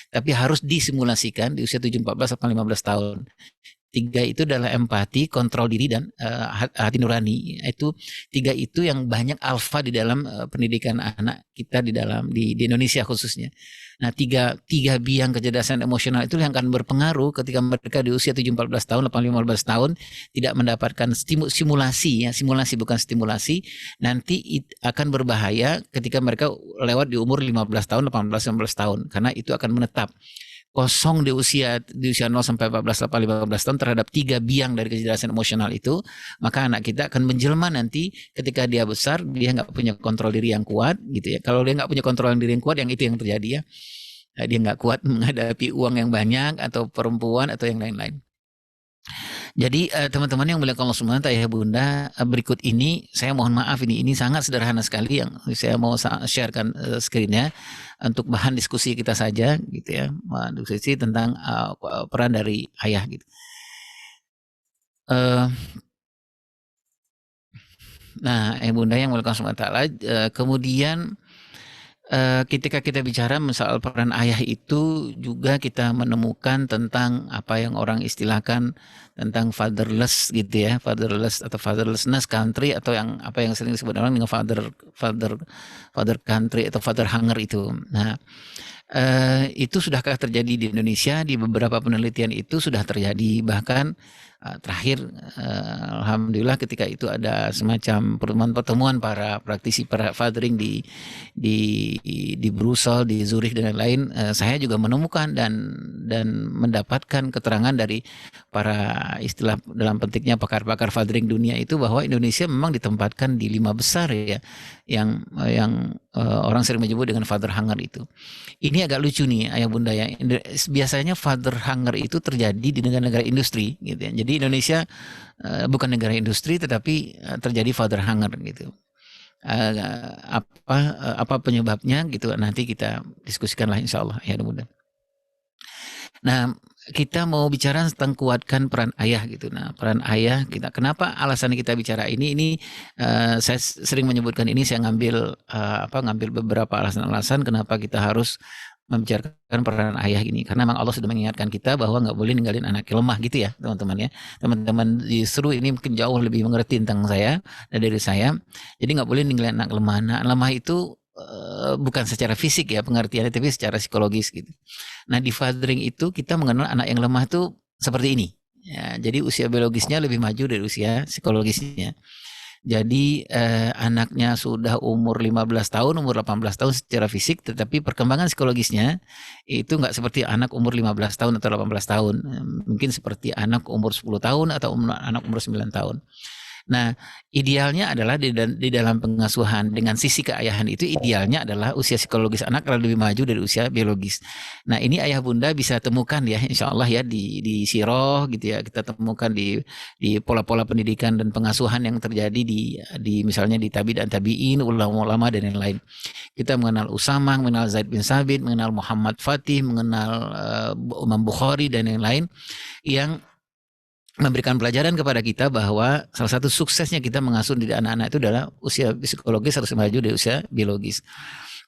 tapi harus disimulasikan di usia 7, 14, 15 tahun. 3 itu adalah empati, kontrol diri, dan hati nurani. Itu 3 itu yang banyak alfa di dalam pendidikan anak kita di Indonesia khususnya. Nah, tiga biang kecerdasan emosional itu yang akan berpengaruh ketika mereka di usia 7, 14 tahun, 8, 15 tahun tidak mendapatkan simulasi, ya, simulasi bukan stimulasi, nanti akan berbahaya ketika mereka lewat di umur 15 tahun, 18, 19 tahun, karena itu akan menetap kosong di usia 0 sampai 14, 15 tahun terhadap 3 biang dari kecerdasan emosional itu. Maka anak kita akan menjelma nanti ketika dia besar, dia nggak punya kontrol diri yang kuat gitu ya. Kalau dia nggak punya kontrol diri yang kuat, yang itu yang terjadi ya, dia nggak kuat menghadapi uang yang banyak atau perempuan atau yang lain-lain. Jadi teman-teman yang melihat Allah SWT, ayah bunda, berikut ini saya mohon maaf, ini sangat sederhana sekali yang saya mau sharekan screennya untuk bahan diskusi kita saja gitu ya, diskusi tentang peran dari ayah gitu. Nah, ayah bunda yang melihat Allah SWT, kemudian ketika kita bicara soal peran ayah itu juga kita menemukan tentang apa yang orang istilahkan tentang fatherless gitu ya, fatherless atau fatherlessness country, atau yang apa yang sering disebut orang dengan father country atau father hunger itu. Nah, itu sudahkah terjadi di Indonesia? Di beberapa penelitian itu sudah terjadi, bahkan terakhir alhamdulillah ketika itu ada semacam pertemuan para praktisi para fathering di Brussels, di Zurich dan lain-lain, saya juga menemukan dan mendapatkan keterangan dari para istilah dalam pentingnya pakar-pakar fathering dunia itu, bahwa Indonesia memang ditempatkan di 5 besar ya, yang orang sering menyebut dengan father hunger itu. Ini agak lucu nih ayah bunda ya. Biasanya father hunger itu terjadi di negara-negara industri gitu ya. Jadi Indonesia bukan negara industri, tetapi terjadi father hunger gitu. Apa penyebabnya gitu, nanti kita diskusikanlah insyaallah ya bunda. Nah, kita mau bicara tentang kuatkan peran ayah gitu. Nah, peran ayah kita, kenapa alasan kita bicara ini saya sering menyebutkan ini, saya ngambil beberapa alasan-alasan kenapa kita harus membicarakan peran ayah ini, karena memang Allah sudah mengingatkan kita bahwa nggak boleh ninggalin anak lemah gitu ya teman-teman ya. Teman-teman justru ini mungkin jauh lebih mengerti tentang saya dan dari saya. Jadi nggak boleh ninggalin anak lemah. Nah, lemah itu bukan secara fisik ya pengertiannya, tapi secara psikologis gitu. Nah, di fathering itu kita mengenal anak yang lemah itu seperti ini. Ya, jadi usia biologisnya lebih maju dari usia psikologisnya. Jadi anaknya sudah umur 15 tahun, umur 18 tahun secara fisik, tetapi perkembangan psikologisnya itu nggak seperti anak umur 15 tahun atau 18 tahun. Mungkin seperti anak umur 10 tahun atau anak umur 9 tahun. Nah, idealnya adalah di dalam pengasuhan dengan sisi keayahan itu, idealnya adalah usia psikologis anak lebih maju dari usia biologis. Nah, ini ayah bunda bisa temukan ya, insya Allah ya di siroh gitu ya, kita temukan di pola-pola pendidikan dan pengasuhan yang terjadi di misalnya di tabi dan tabiin, ulama-ulama dan lain-lain. Kita mengenal Usama, mengenal Zaid bin Sabit, mengenal Muhammad Fatih, mengenal Imam Bukhari dan lain-lain, yang memberikan pelajaran kepada kita bahwa salah satu suksesnya kita mengasuh di anak-anak itu adalah usia psikologis harus maju dari usia biologis.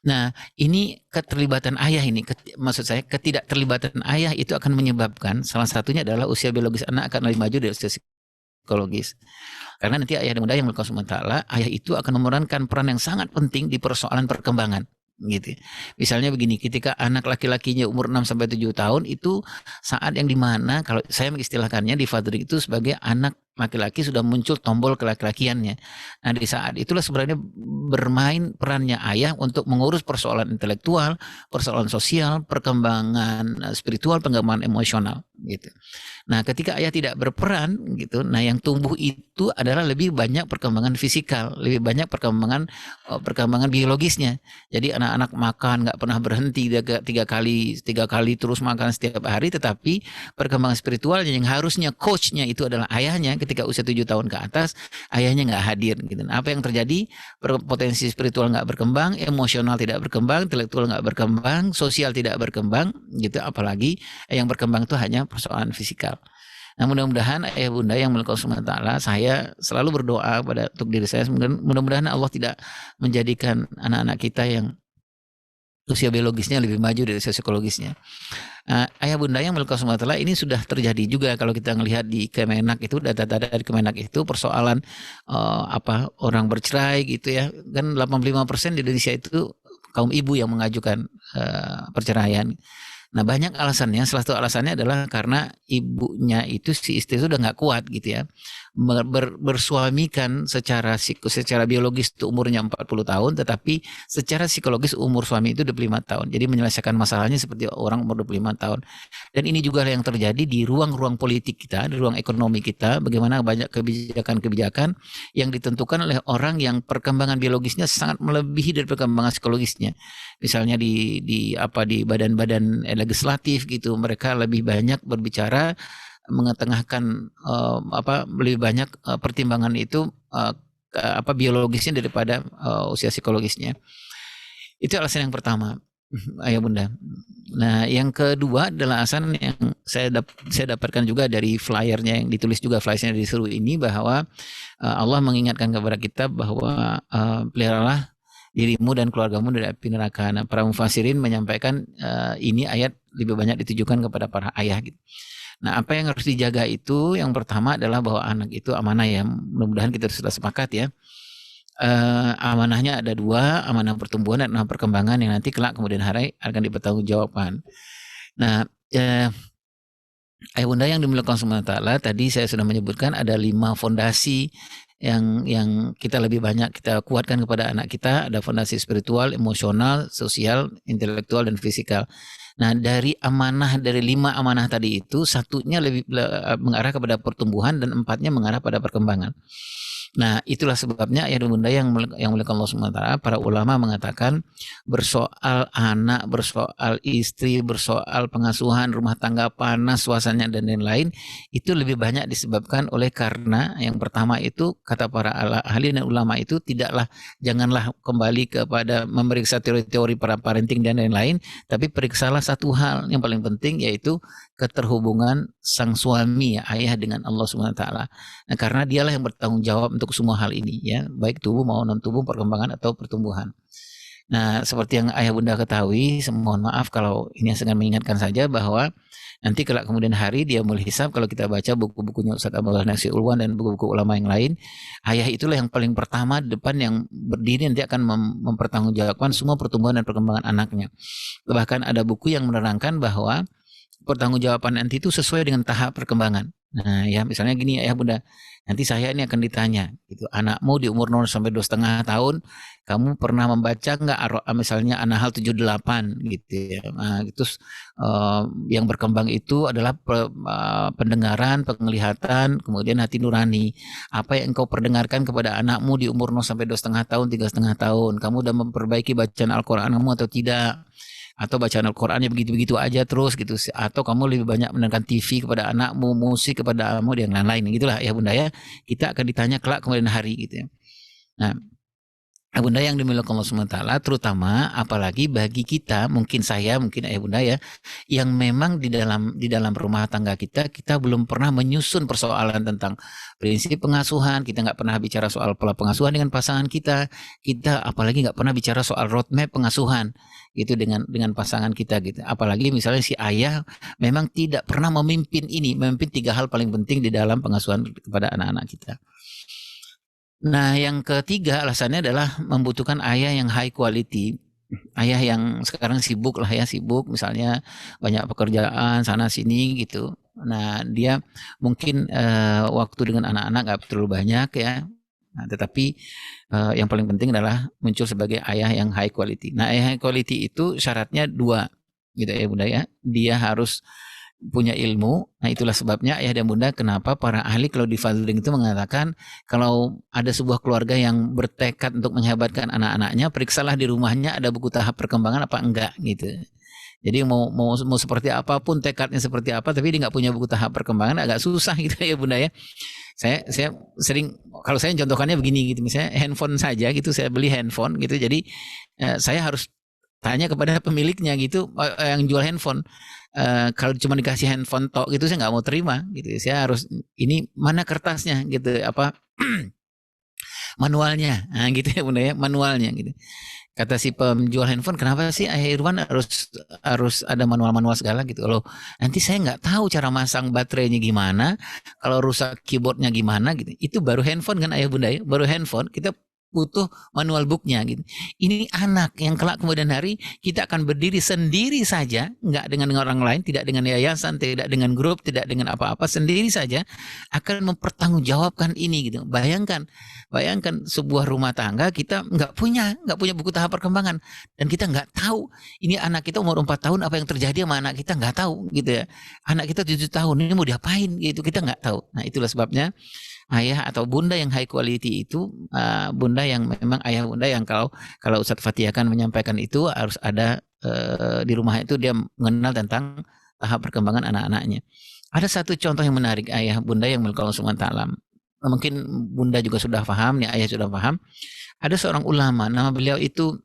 Nah, ini keterlibatan ayah ini, maksud saya ketidakterlibatan ayah itu akan menyebabkan salah satunya adalah usia biologis anak akan lebih maju dari usia psikologis. Karena nanti ayah dan bunda yang melakukan sementara, ayah itu akan memerankan peran yang sangat penting di persoalan perkembangan. Gitu. Misalnya begini, ketika anak laki-lakinya umur 6 sampai 7 tahun itu saat yang dimana kalau saya mengistilahkannya di fathering itu sebagai anak laki-laki sudah muncul tombol kelaki-lakiannya. Nah, di saat itulah sebenarnya bermain perannya ayah untuk mengurus persoalan intelektual, persoalan sosial, perkembangan spiritual, pengembangan emosional gitu. Nah, ketika ayah tidak berperan gitu, nah yang tumbuh itu adalah lebih banyak perkembangan fisikal, lebih banyak perkembangan biologisnya. Jadi anak-anak makan nggak pernah berhenti tiga kali terus makan setiap hari, tetapi perkembangan spiritualnya yang harusnya coachnya itu adalah ayahnya, ketika usia 7 tahun ke atas ayahnya nggak hadir gitu. Nah, apa yang terjadi? Potensi spiritual nggak berkembang, emosional tidak berkembang, intelektual nggak berkembang, sosial tidak berkembang gitu. Apalagi yang berkembang itu hanya persoalan fisikal. Nah, mudah-mudahan ayah bunda yang melakukan SWT, saya selalu berdoa untuk diri saya, mudah-mudahan Allah tidak menjadikan anak-anak kita yang usia biologisnya lebih maju dari usia psikologisnya. Ayah bunda yang melakukan Sumatera ini sudah terjadi juga kalau kita melihat di Kemenak itu, data-data dari Kemenak itu persoalan orang bercerai gitu ya, kan 85% di Indonesia itu kaum ibu yang mengajukan perceraian. Nah banyak alasannya, salah satu alasannya adalah karena ibunya itu, si istri itu udah nggak kuat gitu ya, bersuamikan secara biologis itu umurnya 40 tahun, tetapi secara psikologis umur suami itu 25 tahun. Jadi menyelesaikan masalahnya seperti orang umur 25 tahun. Dan ini juga yang terjadi di ruang-ruang politik kita, di ruang ekonomi kita, bagaimana banyak kebijakan-kebijakan yang ditentukan oleh orang yang perkembangan biologisnya sangat melebihi dari perkembangan psikologisnya. Misalnya di badan-badan legislatif gitu, mereka lebih banyak berbicara mengetengahkan lebih banyak pertimbangan itu biologisnya daripada usia psikologisnya. Itu alasan yang pertama, ayah bunda. Nah yang kedua adalah alasan yang saya dapatkan juga dari flyernya yang ditulis juga, flyernya disuruh ini, bahwa Allah mengingatkan kepada kita bahwa peliharalah dirimu dan keluargamu dari api neraka. Nah, para mufassirin menyampaikan ini ayat lebih banyak ditujukan kepada para ayah gitu. Nah, apa yang harus dijaga itu yang pertama adalah bahwa anak itu amanah ya. Mudah-mudahan kita sudah sepakat ya. Amanahnya ada dua, amanah pertumbuhan dan amanah perkembangan yang nanti kelak kemudian hari akan dipertanggungjawabkan. Nah, ayah bunda yang dimuliakan SWT, tadi saya sudah menyebutkan ada 5 fondasi yang kita lebih banyak kita kuatkan kepada anak kita. Ada fondasi spiritual, emosional, sosial, intelektual, dan fisikal. Nah dari 5 amanah tadi itu, satunya lebih mengarah kepada pertumbuhan dan 4-nya mengarah pada perkembangan. Nah itulah sebabnya ayah dan bunda yang muliakan Allah SWT, para ulama mengatakan bersoal anak, bersoal istri, bersoal pengasuhan, rumah tangga panas, suasananya dan lain-lain, itu lebih banyak disebabkan oleh karena yang pertama itu kata para ahli dan ulama itu janganlah kembali kepada memeriksa teori-teori para parenting dan lain-lain, tapi periksalah satu hal yang paling penting, yaitu keterhubungan sang suami ya, ayah dengan Allah SWT. Nah, karena dialah yang bertanggung jawab untuk semua hal ini ya, baik tubuh maupun non tubuh, perkembangan atau pertumbuhan. Nah, seperti yang ayah bunda ketahui, mohon maaf kalau ini sedang mengingatkan saja bahwa nanti kalau kemudian hari dia mulai hisab, kalau kita baca buku-bukunya Ustaz Abdullah Nasir Ulwan dan buku-buku ulama yang lain, ayah itulah yang paling pertama depan yang berdiri nanti akan mempertanggungjawabkan semua pertumbuhan dan perkembangan anaknya. Bahkan ada buku yang menerangkan bahwa pertanggungjawaban nanti itu sesuai dengan tahap perkembangan. Nah ya misalnya gini ayah bunda, nanti saya ini akan ditanya gitu, anakmu di umur 0 sampai 2,5 tahun kamu pernah membaca nggak misalnya An-Nahl 78 gitu ya. Nah, itu yang berkembang itu adalah pendengaran, penglihatan, kemudian hati nurani. Apa yang engkau perdengarkan kepada anakmu di umur 0 sampai 2,5 tahun, 3,5 tahun, kamu udah memperbaiki bacaan Al-Quran kamu atau tidak? Atau bacaan Al-Qurannya begitu-begitu aja terus gitu, atau kamu lebih banyak mendengarkan TV kepada anakmu, musik kepada anakmu, dan lain-lain gitulah ya bunda ya. Kita akan ditanya kelak kemudian hari gitu ya. Nah bunda yang dimuliakan Allah SWT, terutama apalagi bagi kita, mungkin saya, mungkin ayah bunda ya, yang memang di dalam rumah tangga kita belum pernah menyusun persoalan tentang prinsip pengasuhan, kita nggak pernah bicara soal pola pengasuhan dengan pasangan kita apalagi nggak pernah bicara soal roadmap pengasuhan gitu dengan pasangan kita gitu. Apalagi misalnya si ayah memang tidak pernah memimpin 3 hal paling penting di dalam pengasuhan kepada anak-anak kita. Nah yang ketiga alasannya adalah membutuhkan ayah yang high quality, ayah yang sekarang sibuk misalnya banyak pekerjaan sana sini gitu. Nah dia mungkin waktu dengan anak-anak gak terlalu banyak ya. Nah, tetapi yang paling penting adalah muncul sebagai ayah yang high quality. Nah ayah high quality itu syaratnya 2 gitu ya bunda ya. Dia harus punya ilmu. Nah itulah sebabnya ayah dan bunda kenapa para ahli kalau di Fadling itu mengatakan kalau ada sebuah keluarga yang bertekad untuk menghebatkan anak-anaknya, periksalah di rumahnya ada buku tahap perkembangan apa enggak gitu. Jadi mau seperti apapun tekadnya seperti apa, tapi dia nggak punya buku tahap perkembangan agak susah gitu ya bunda ya. Saya sering, kalau saya contohkannya begini gitu, misalnya handphone saja gitu, saya beli handphone gitu, jadi saya harus tanya kepada pemiliknya gitu, yang jual handphone. Kalau cuma dikasih handphone tok gitu saya nggak mau terima gitu. Saya harus ini mana kertasnya gitu, apa manualnya, nah gitu ya bunda ya, manualnya gitu. Kata si penjual handphone, kenapa sih Ayah Irwan harus harus ada manual-manual segala gitu loh. Nanti saya nggak tahu cara masang baterainya gimana, kalau rusak keyboardnya gimana gitu. Itu baru handphone kan Ayah Bunda ya, baru handphone kita butuh manual booknya gitu. Ini anak yang kelak kemudian hari kita akan berdiri sendiri saja, nggak dengan orang lain, tidak dengan yayasan, tidak dengan grup, tidak dengan apa-apa, sendiri saja akan mempertanggungjawabkan ini gitu. Bayangkan sebuah rumah tangga kita nggak punya buku tahap perkembangan dan kita nggak tahu ini anak kita umur 4 tahun apa yang terjadi sama anak kita nggak tahu gitu ya. Anak kita 7 tahun ini mau diapain gitu kita nggak tahu. Nah itulah sebabnya ayah atau bunda yang high quality itu bunda yang memang ayah bunda yang kalau Ustadz Fatih akan menyampaikan itu harus ada di rumah itu dia mengenal tentang tahap perkembangan anak-anaknya. Ada satu contoh yang menarik ayah bunda yang melakukan ta'alam. Mungkin bunda juga sudah paham, nih ayah sudah paham. Ada seorang ulama, nama beliau itu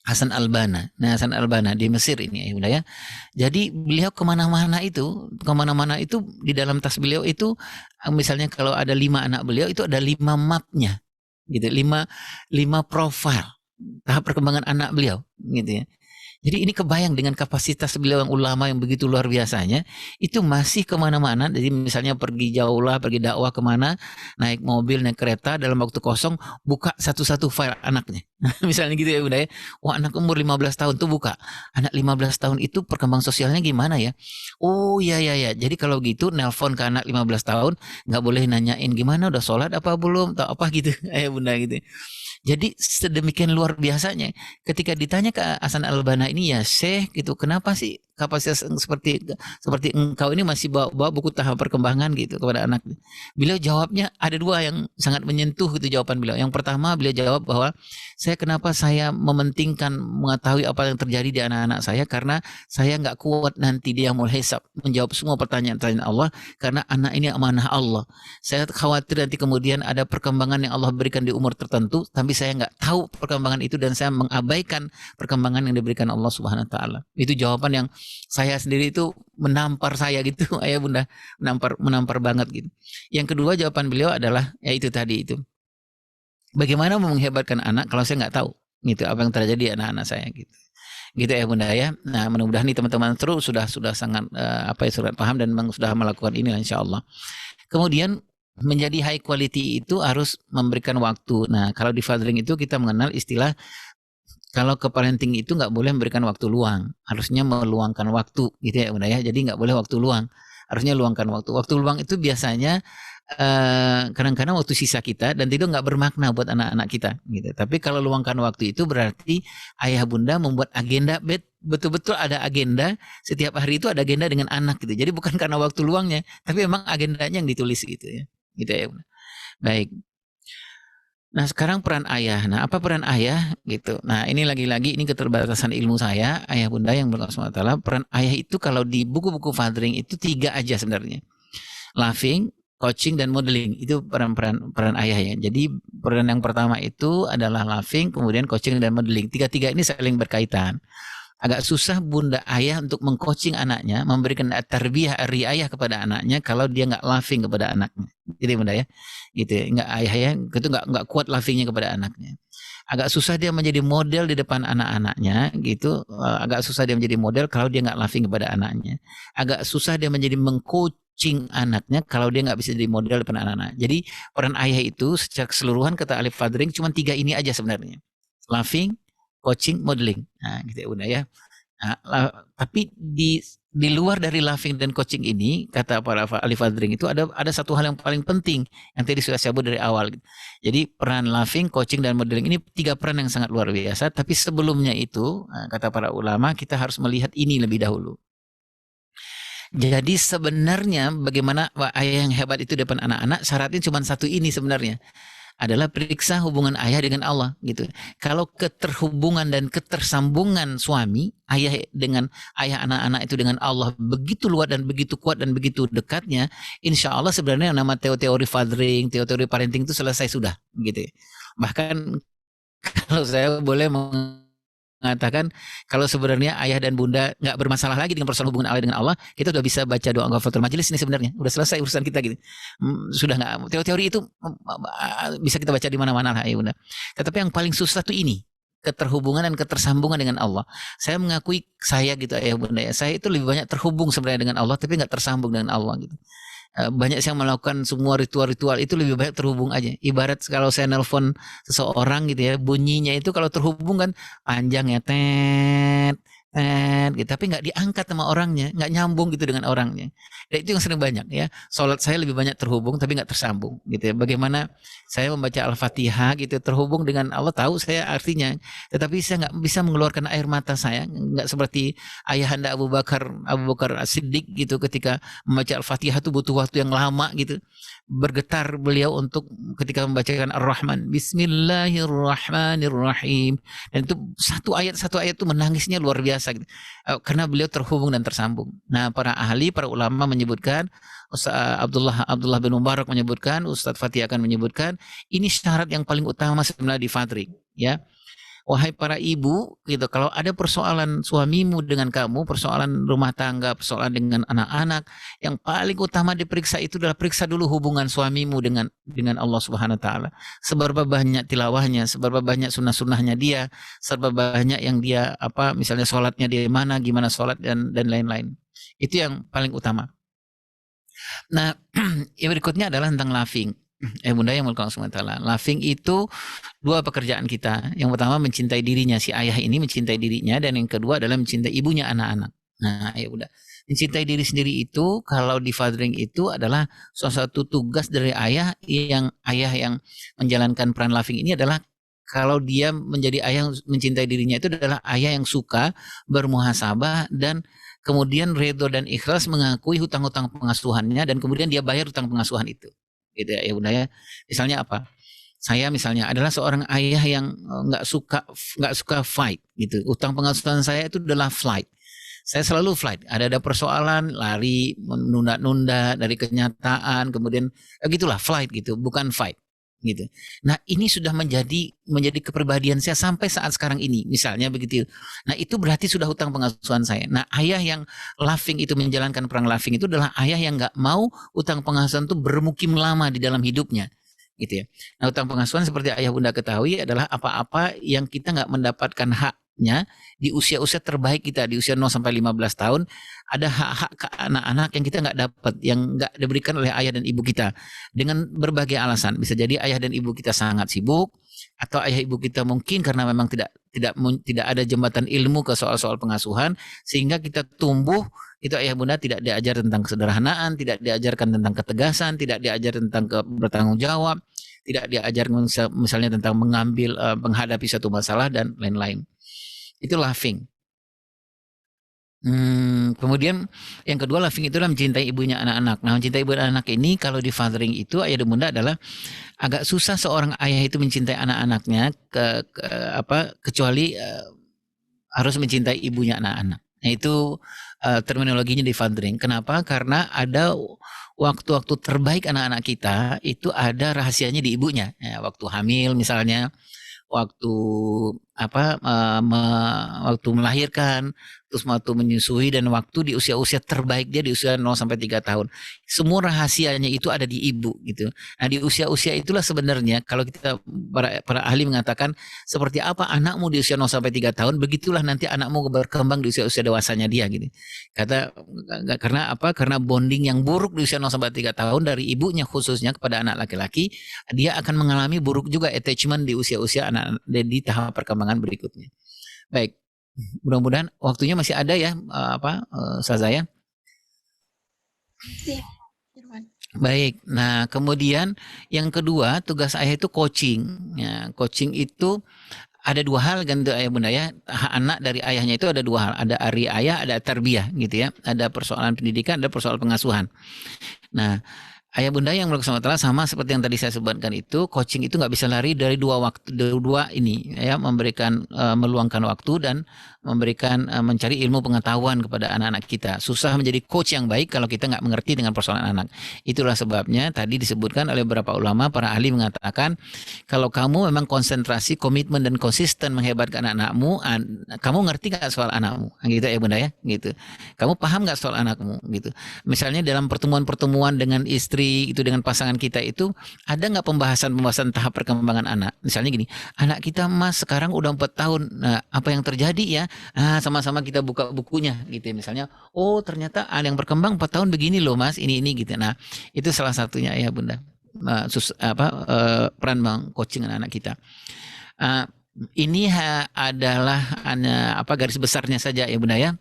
Hasan Al-Banna. Nah, Hasan Al-Banna di Mesir ini, ayah bunda ya. Jadi beliau kemana-mana itu di dalam tas beliau itu, misalnya kalau ada 5 anak beliau itu ada 5 mapnya, gitu, 5 profil tahap perkembangan anak beliau, gitu ya. Jadi ini kebayang dengan kapasitas beliau yang ulama yang begitu luar biasanya, itu masih kemana-mana. Jadi misalnya pergi jauh lah, pergi dakwah kemana, naik mobil, naik kereta, dalam waktu kosong, buka satu-satu file anaknya. Misalnya gitu ya Bunda ya. Wah anak umur 15 tahun tuh buka. Anak 15 tahun itu perkembang sosialnya gimana ya? Oh ya. Jadi kalau gitu nelpon ke anak 15 tahun, nggak boleh nanyain gimana udah sholat apa belum, atau apa gitu. Ya Bunda gitu. Jadi sedemikian luar biasanya ketika ditanya ke Hasan Al-Banna ini ya Syekh gitu, kenapa sih kapasitas seperti engkau ini masih bawa buku tahap perkembangan gitu kepada anak? Beliau jawabnya ada 2 yang sangat menyentuh gitu jawaban beliau. Yang pertama beliau jawab bahwa kenapa saya mementingkan mengetahui apa yang terjadi di anak-anak saya karena saya nggak kuat nanti dia mau hisab menjawab semua pertanyaan-pertanyaan Allah karena anak ini amanah Allah. Saya khawatir nanti kemudian ada perkembangan yang Allah berikan di umur tertentu, tapi saya nggak tahu perkembangan itu dan saya mengabaikan perkembangan yang diberikan Allah Subhanahu Wa Taala. Itu jawaban yang saya sendiri itu menampar saya gitu, ayah bunda, menampar banget gitu. Yang kedua jawaban beliau adalah ya itu tadi itu. Bagaimana menghebatkan anak kalau saya nggak tahu gitu apa yang terjadi di anak-anak saya gitu. Gitu ya bunda ya. Nah mudah-mudahan nih teman-teman terus sudah sangat sudah paham dan memang sudah melakukan ini insya Allah. Kemudian menjadi high quality itu harus memberikan waktu. Nah, kalau di fathering itu kita mengenal istilah kalau ke parenting itu nggak boleh memberikan waktu luang, harusnya meluangkan waktu, gitu ya bunda ya. Jadi nggak boleh waktu luang, harusnya luangkan waktu. Waktu luang itu biasanya kadang-kadang waktu sisa kita dan itu nggak bermakna buat anak-anak kita, gitu. Tapi kalau luangkan waktu itu berarti ayah bunda membuat agenda betul-betul ada agenda setiap hari itu ada agenda dengan anak gitu. Jadi bukan karena waktu luangnya, tapi memang agendanya yang ditulis gitu ya. Gitu ya. Baik. Nah, sekarang peran ayah. Nah, apa peran ayah gitu. Nah, ini lagi-lagi ini keterbatasan ilmu saya, ayah bunda yang berkata taala, peran ayah itu kalau di buku-buku fathering itu 3 aja sebenarnya. Loving, coaching dan modeling itu peran ayah ya. Jadi peran yang pertama itu adalah loving, kemudian coaching dan modeling. 3 ini saling berkaitan. Agak susah bunda ayah untuk mengcoaching anaknya, memberikan tarbiyah riayah kepada anaknya kalau dia nggak loving kepada anaknya. Jadi bunda ya, gitu ya. Nggak ayah ya, itu nggak kuat lovingnya kepada anaknya. Agak susah dia menjadi model di depan anak-anaknya, gitu. Agak susah dia menjadi model kalau dia nggak loving kepada anaknya. Agak susah dia menjadi mengcoaching anaknya kalau dia nggak bisa jadi model di depan anak-anak. Jadi peran ayah itu secara keseluruhan kata Alif Fadring cuma 3 ini aja sebenarnya. Loving, coaching, modeling. Nah, gitu ya bunda ya. Nah, tapi di luar dari loving dan coaching ini, kata para ahli fathering itu ada satu hal yang paling penting yang tadi sudah saya sebut dari awal. Jadi peran loving, coaching dan modeling ini 3 peran yang sangat luar biasa. Tapi sebelumnya itu, kata para ulama, kita harus melihat ini lebih dahulu. Jadi sebenarnya bagaimana ayah yang hebat itu depan anak-anak, syaratnya cuma 1 ini sebenarnya. Adalah periksa hubungan ayah dengan Allah gitu. Kalau keterhubungan dan ketersambungan suami ayah dengan ayah anak-anak itu dengan Allah begitu luas dan begitu kuat dan begitu dekatnya, insya Allah sebenarnya yang nama teori fathering, teori parenting itu selesai sudah gitu. Bahkan kalau saya boleh mengatakan kalau sebenarnya ayah dan bunda nggak bermasalah lagi dengan persoalan hubungan ayah dengan Allah, kita udah bisa baca doa ghafaratul majelis ini sebenarnya udah selesai urusan kita gitu. Sudah nggak teori itu bisa kita baca di mana-mana lah ya bunda. Tetapi yang paling susah tuh ini keterhubungan dan ketersambungan dengan Allah. Saya mengakui saya gitu ayah bunda ya, saya itu lebih banyak terhubung sebenarnya dengan Allah tapi nggak tersambung dengan Allah gitu. Banyak yang melakukan semua ritual-ritual itu lebih banyak terhubung aja. Ibarat kalau saya nelpon seseorang gitu ya, bunyinya itu kalau terhubung kan panjang ya, tet, gitu. Tapi nggak diangkat sama orangnya, nggak nyambung gitu dengan orangnya. Dan itu yang sering banyak ya. Salat saya lebih banyak terhubung tapi nggak tersambung gitu ya. Bagaimana saya membaca Al-Fatihah gitu terhubung dengan Allah, tahu saya artinya, tetapi saya nggak bisa mengeluarkan air mata saya, nggak seperti ayahanda Abu Bakar As-Siddiq gitu ketika membaca Al-Fatihah itu butuh waktu yang lama gitu. Bergetar beliau untuk ketika membacakan Ar-Rahman, Bismillahirrahmanirrahim. Dan itu satu ayat itu menangisnya luar biasa gitu. Karena beliau terhubung dan tersambung. Nah, para ahli, para ulama menyebutkan, Ustaz Abdullah bin Mubarak menyebutkan, Ustadz Fatih akan menyebutkan, ini syarat yang paling utama sebenarnya di fadring, ya. Wahai para ibu, gitu, kalau ada persoalan suamimu dengan kamu, persoalan rumah tangga, persoalan dengan anak-anak, yang paling utama diperiksa itu adalah periksa dulu hubungan suamimu dengan Allah Subhanahu wa taala. Seberapa banyak tilawahnya, seberapa banyak sunnah-sunnahnya dia, seberapa banyak yang dia misalnya sholatnya di mana, gimana sholat dan lain-lain. Itu yang paling utama. Nah, yang berikutnya adalah tentang loving. Bunda yang mulai SWT. Loving itu dua pekerjaan kita. Yang pertama mencintai dirinya, si ayah ini mencintai dirinya, dan yang kedua adalah mencintai ibunya anak-anak. Nah, ya udah. Mencintai diri sendiri itu kalau di fathering itu adalah salah satu tugas dari ayah yang menjalankan peran loving ini adalah kalau dia menjadi ayah mencintai dirinya itu adalah ayah yang suka bermuhasabah dan kemudian redho dan ikhlas mengakui hutang-hutang pengasuhannya dan kemudian dia bayar hutang pengasuhan itu. Gitu ya bunda ya. Misalnya apa? Saya misalnya adalah seorang ayah yang nggak suka fight gitu. Utang pengasuhan saya itu adalah flight. Saya selalu flight. Ada persoalan, lari, menunda-nunda dari kenyataan, kemudian gitulah flight gitu, bukan fight gitu. Nah, ini sudah menjadi kepribadian saya sampai saat sekarang ini, misalnya begitu. Nah, itu berarti sudah hutang pengasuhan saya. Nah, ayah yang loving itu menjalankan perang loving itu adalah ayah yang nggak mau hutang pengasuhan itu bermukim lama di dalam hidupnya, gitu ya. Nah, hutang pengasuhan seperti ayah bunda ketahui adalah apa-apa yang kita nggak mendapatkan haknya di usia-usia terbaik kita, di usia 0 sampai 15 tahun, ada hak-hak ke anak-anak yang kita nggak dapat, yang nggak diberikan oleh ayah dan ibu kita dengan berbagai alasan. Bisa jadi ayah dan ibu kita sangat sibuk, atau ayah ibu kita mungkin karena memang tidak ada jembatan ilmu ke soal-soal pengasuhan, sehingga kita tumbuh itu ayah bunda tidak diajar tentang kesederhanaan, tidak diajarkan tentang ketegasan, tidak diajar tentang bertanggung jawab, tidak diajar misalnya tentang menghadapi satu masalah dan lain-lain. Itu loving. Kemudian yang kedua loving itu adalah mencintai ibunya anak-anak. Nah, mencintai ibu anak ini kalau di fathering itu ayah dan bunda adalah agak susah seorang ayah itu mencintai anak-anaknya kecuali harus mencintai ibunya anak-anak. Nah, itu terminologinya di fathering. Kenapa? Karena ada waktu-waktu terbaik anak-anak kita itu ada rahasianya di ibunya. Ya, waktu hamil misalnya, waktu waktu melahirkan, terus waktu menyusui, dan waktu di usia-usia terbaik dia di usia 0 sampai 3 tahun. Semua rahasianya itu ada di ibu gitu. Nah, di usia-usia itulah sebenarnya kalau kita para ahli mengatakan seperti apa anakmu di usia 0 sampai 3 tahun, begitulah nanti anakmu berkembang di usia-usia dewasanya dia gitu. Karena bonding yang buruk di usia 0 sampai 3 tahun dari ibunya khususnya kepada anak laki-laki, dia akan mengalami buruk juga attachment di usia-usia anak di tahap perkembangan berikutnya. Baik, mudah-mudahan waktunya masih ada ya, Ustazah. Baik, nah kemudian yang kedua tugas ayah itu coaching. Ya, coaching itu ada dua hal kan ayah bunda ya. Hak anak dari ayahnya itu ada dua hal. Ada ari ayah, ada tarbiyah gitu ya. Ada persoalan pendidikan, ada persoalan pengasuhan. Nah, ayah bunda yang melakukan sama seperti yang tadi saya sebutkan itu, coaching itu nggak bisa lari dari dua ini ya, memberikan meluangkan waktu dan mencari ilmu pengetahuan kepada anak-anak kita. Susah menjadi coach yang baik kalau kita nggak mengerti dengan persoalan anak. Itulah sebabnya tadi disebutkan oleh beberapa ulama, para ahli mengatakan kalau kamu memang konsentrasi, komitmen dan konsisten menghebatkan anak-anakmu, kamu ngerti nggak soal anakmu, gitu ya Bunda ya, gitu. Kamu paham nggak soal anakmu, gitu. Misalnya dalam pertemuan-pertemuan dengan istri, itu dengan pasangan kita itu ada nggak pembahasan tahap perkembangan anak? Misalnya gini, anak kita Mas sekarang udah 4 tahun, nah apa yang terjadi ya? Sama-sama kita buka bukunya gitu ya, misalnya, oh ternyata yang berkembang 4 tahun begini loh Mas, ini gitu. Nah, itu salah satunya ya Bunda. Peran meng-coaching anak kita. Ini adalah garis besarnya saja ya Bunda ya.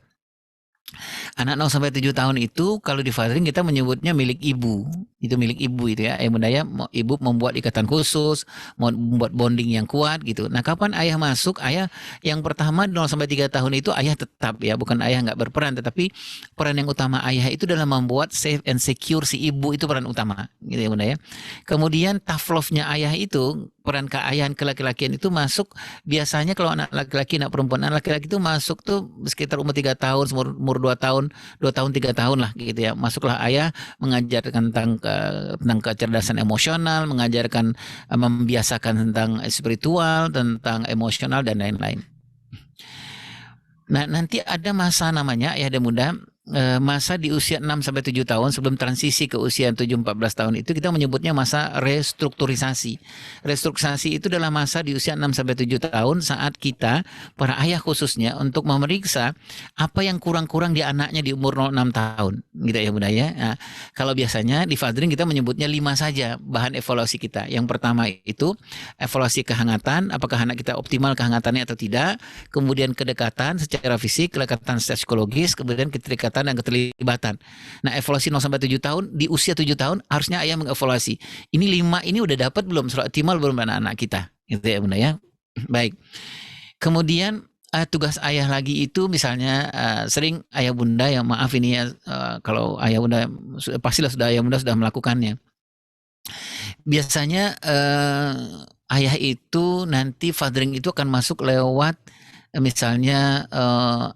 Anak 0 sampai 7 tahun itu kalau di fathering kita menyebutnya milik ibu. Itu milik ibu itu ya. Bunda ya, ibu membuat ikatan khusus, membuat bonding yang kuat gitu. Nah, kapan ayah masuk? Ayah yang pertama 0 sampai 3 tahun itu ayah tetap ya, bukan ayah nggak berperan, tetapi peran yang utama ayah itu dalam membuat safe and secure si ibu, itu peran utama gitu ya Bunda ya. Kemudian tough love-nya ayah itu, peran keayahan kelaki-lakian itu masuk biasanya kalau anak laki-laki, anak perempuan. Anak laki-laki itu masuk tuh sekitar umur 3 tahun, umur 2 tahun, 3 tahun lah gitu ya. Masuklah ayah mengajarkan tentang kecerdasan emosional, mengajarkan, membiasakan tentang spiritual, tentang emosional dan lain-lain. Nah, nanti ada masa namanya ya Bunda, masa di usia 6 sampai 7 tahun sebelum transisi ke usia 7-14 tahun itu kita menyebutnya masa restrukturisasi. Restrukturisasi itu adalah masa di usia 6 sampai 7 tahun saat kita, para ayah khususnya, untuk memeriksa apa yang kurang-kurang di anaknya di umur 0-6 tahun. Gitu ya Bunda ya. Nah, kalau biasanya di fathering kita menyebutnya 5 saja bahan evaluasi kita. Yang pertama itu evaluasi kehangatan, apakah anak kita optimal kehangatannya atau tidak. Kemudian kedekatan secara fisik, kedekatan secara psikologis, kemudian keterikatan dan keterlibatan. Nah, evaluasi 0 sampai 7 tahun, di usia 7 tahun harusnya ayah mengevaluasi. Ini 5 ini udah dapat belum? Sudah optimal belum anak-anak kita? Gitu ya Bunda ya. Baik. Kemudian tugas ayah lagi itu misalnya sering ayah bunda yang maaf ini ya, kalau ayah bunda pastilah ayah bunda sudah melakukannya. Biasanya ayah itu nanti fathering itu akan masuk lewat misalnya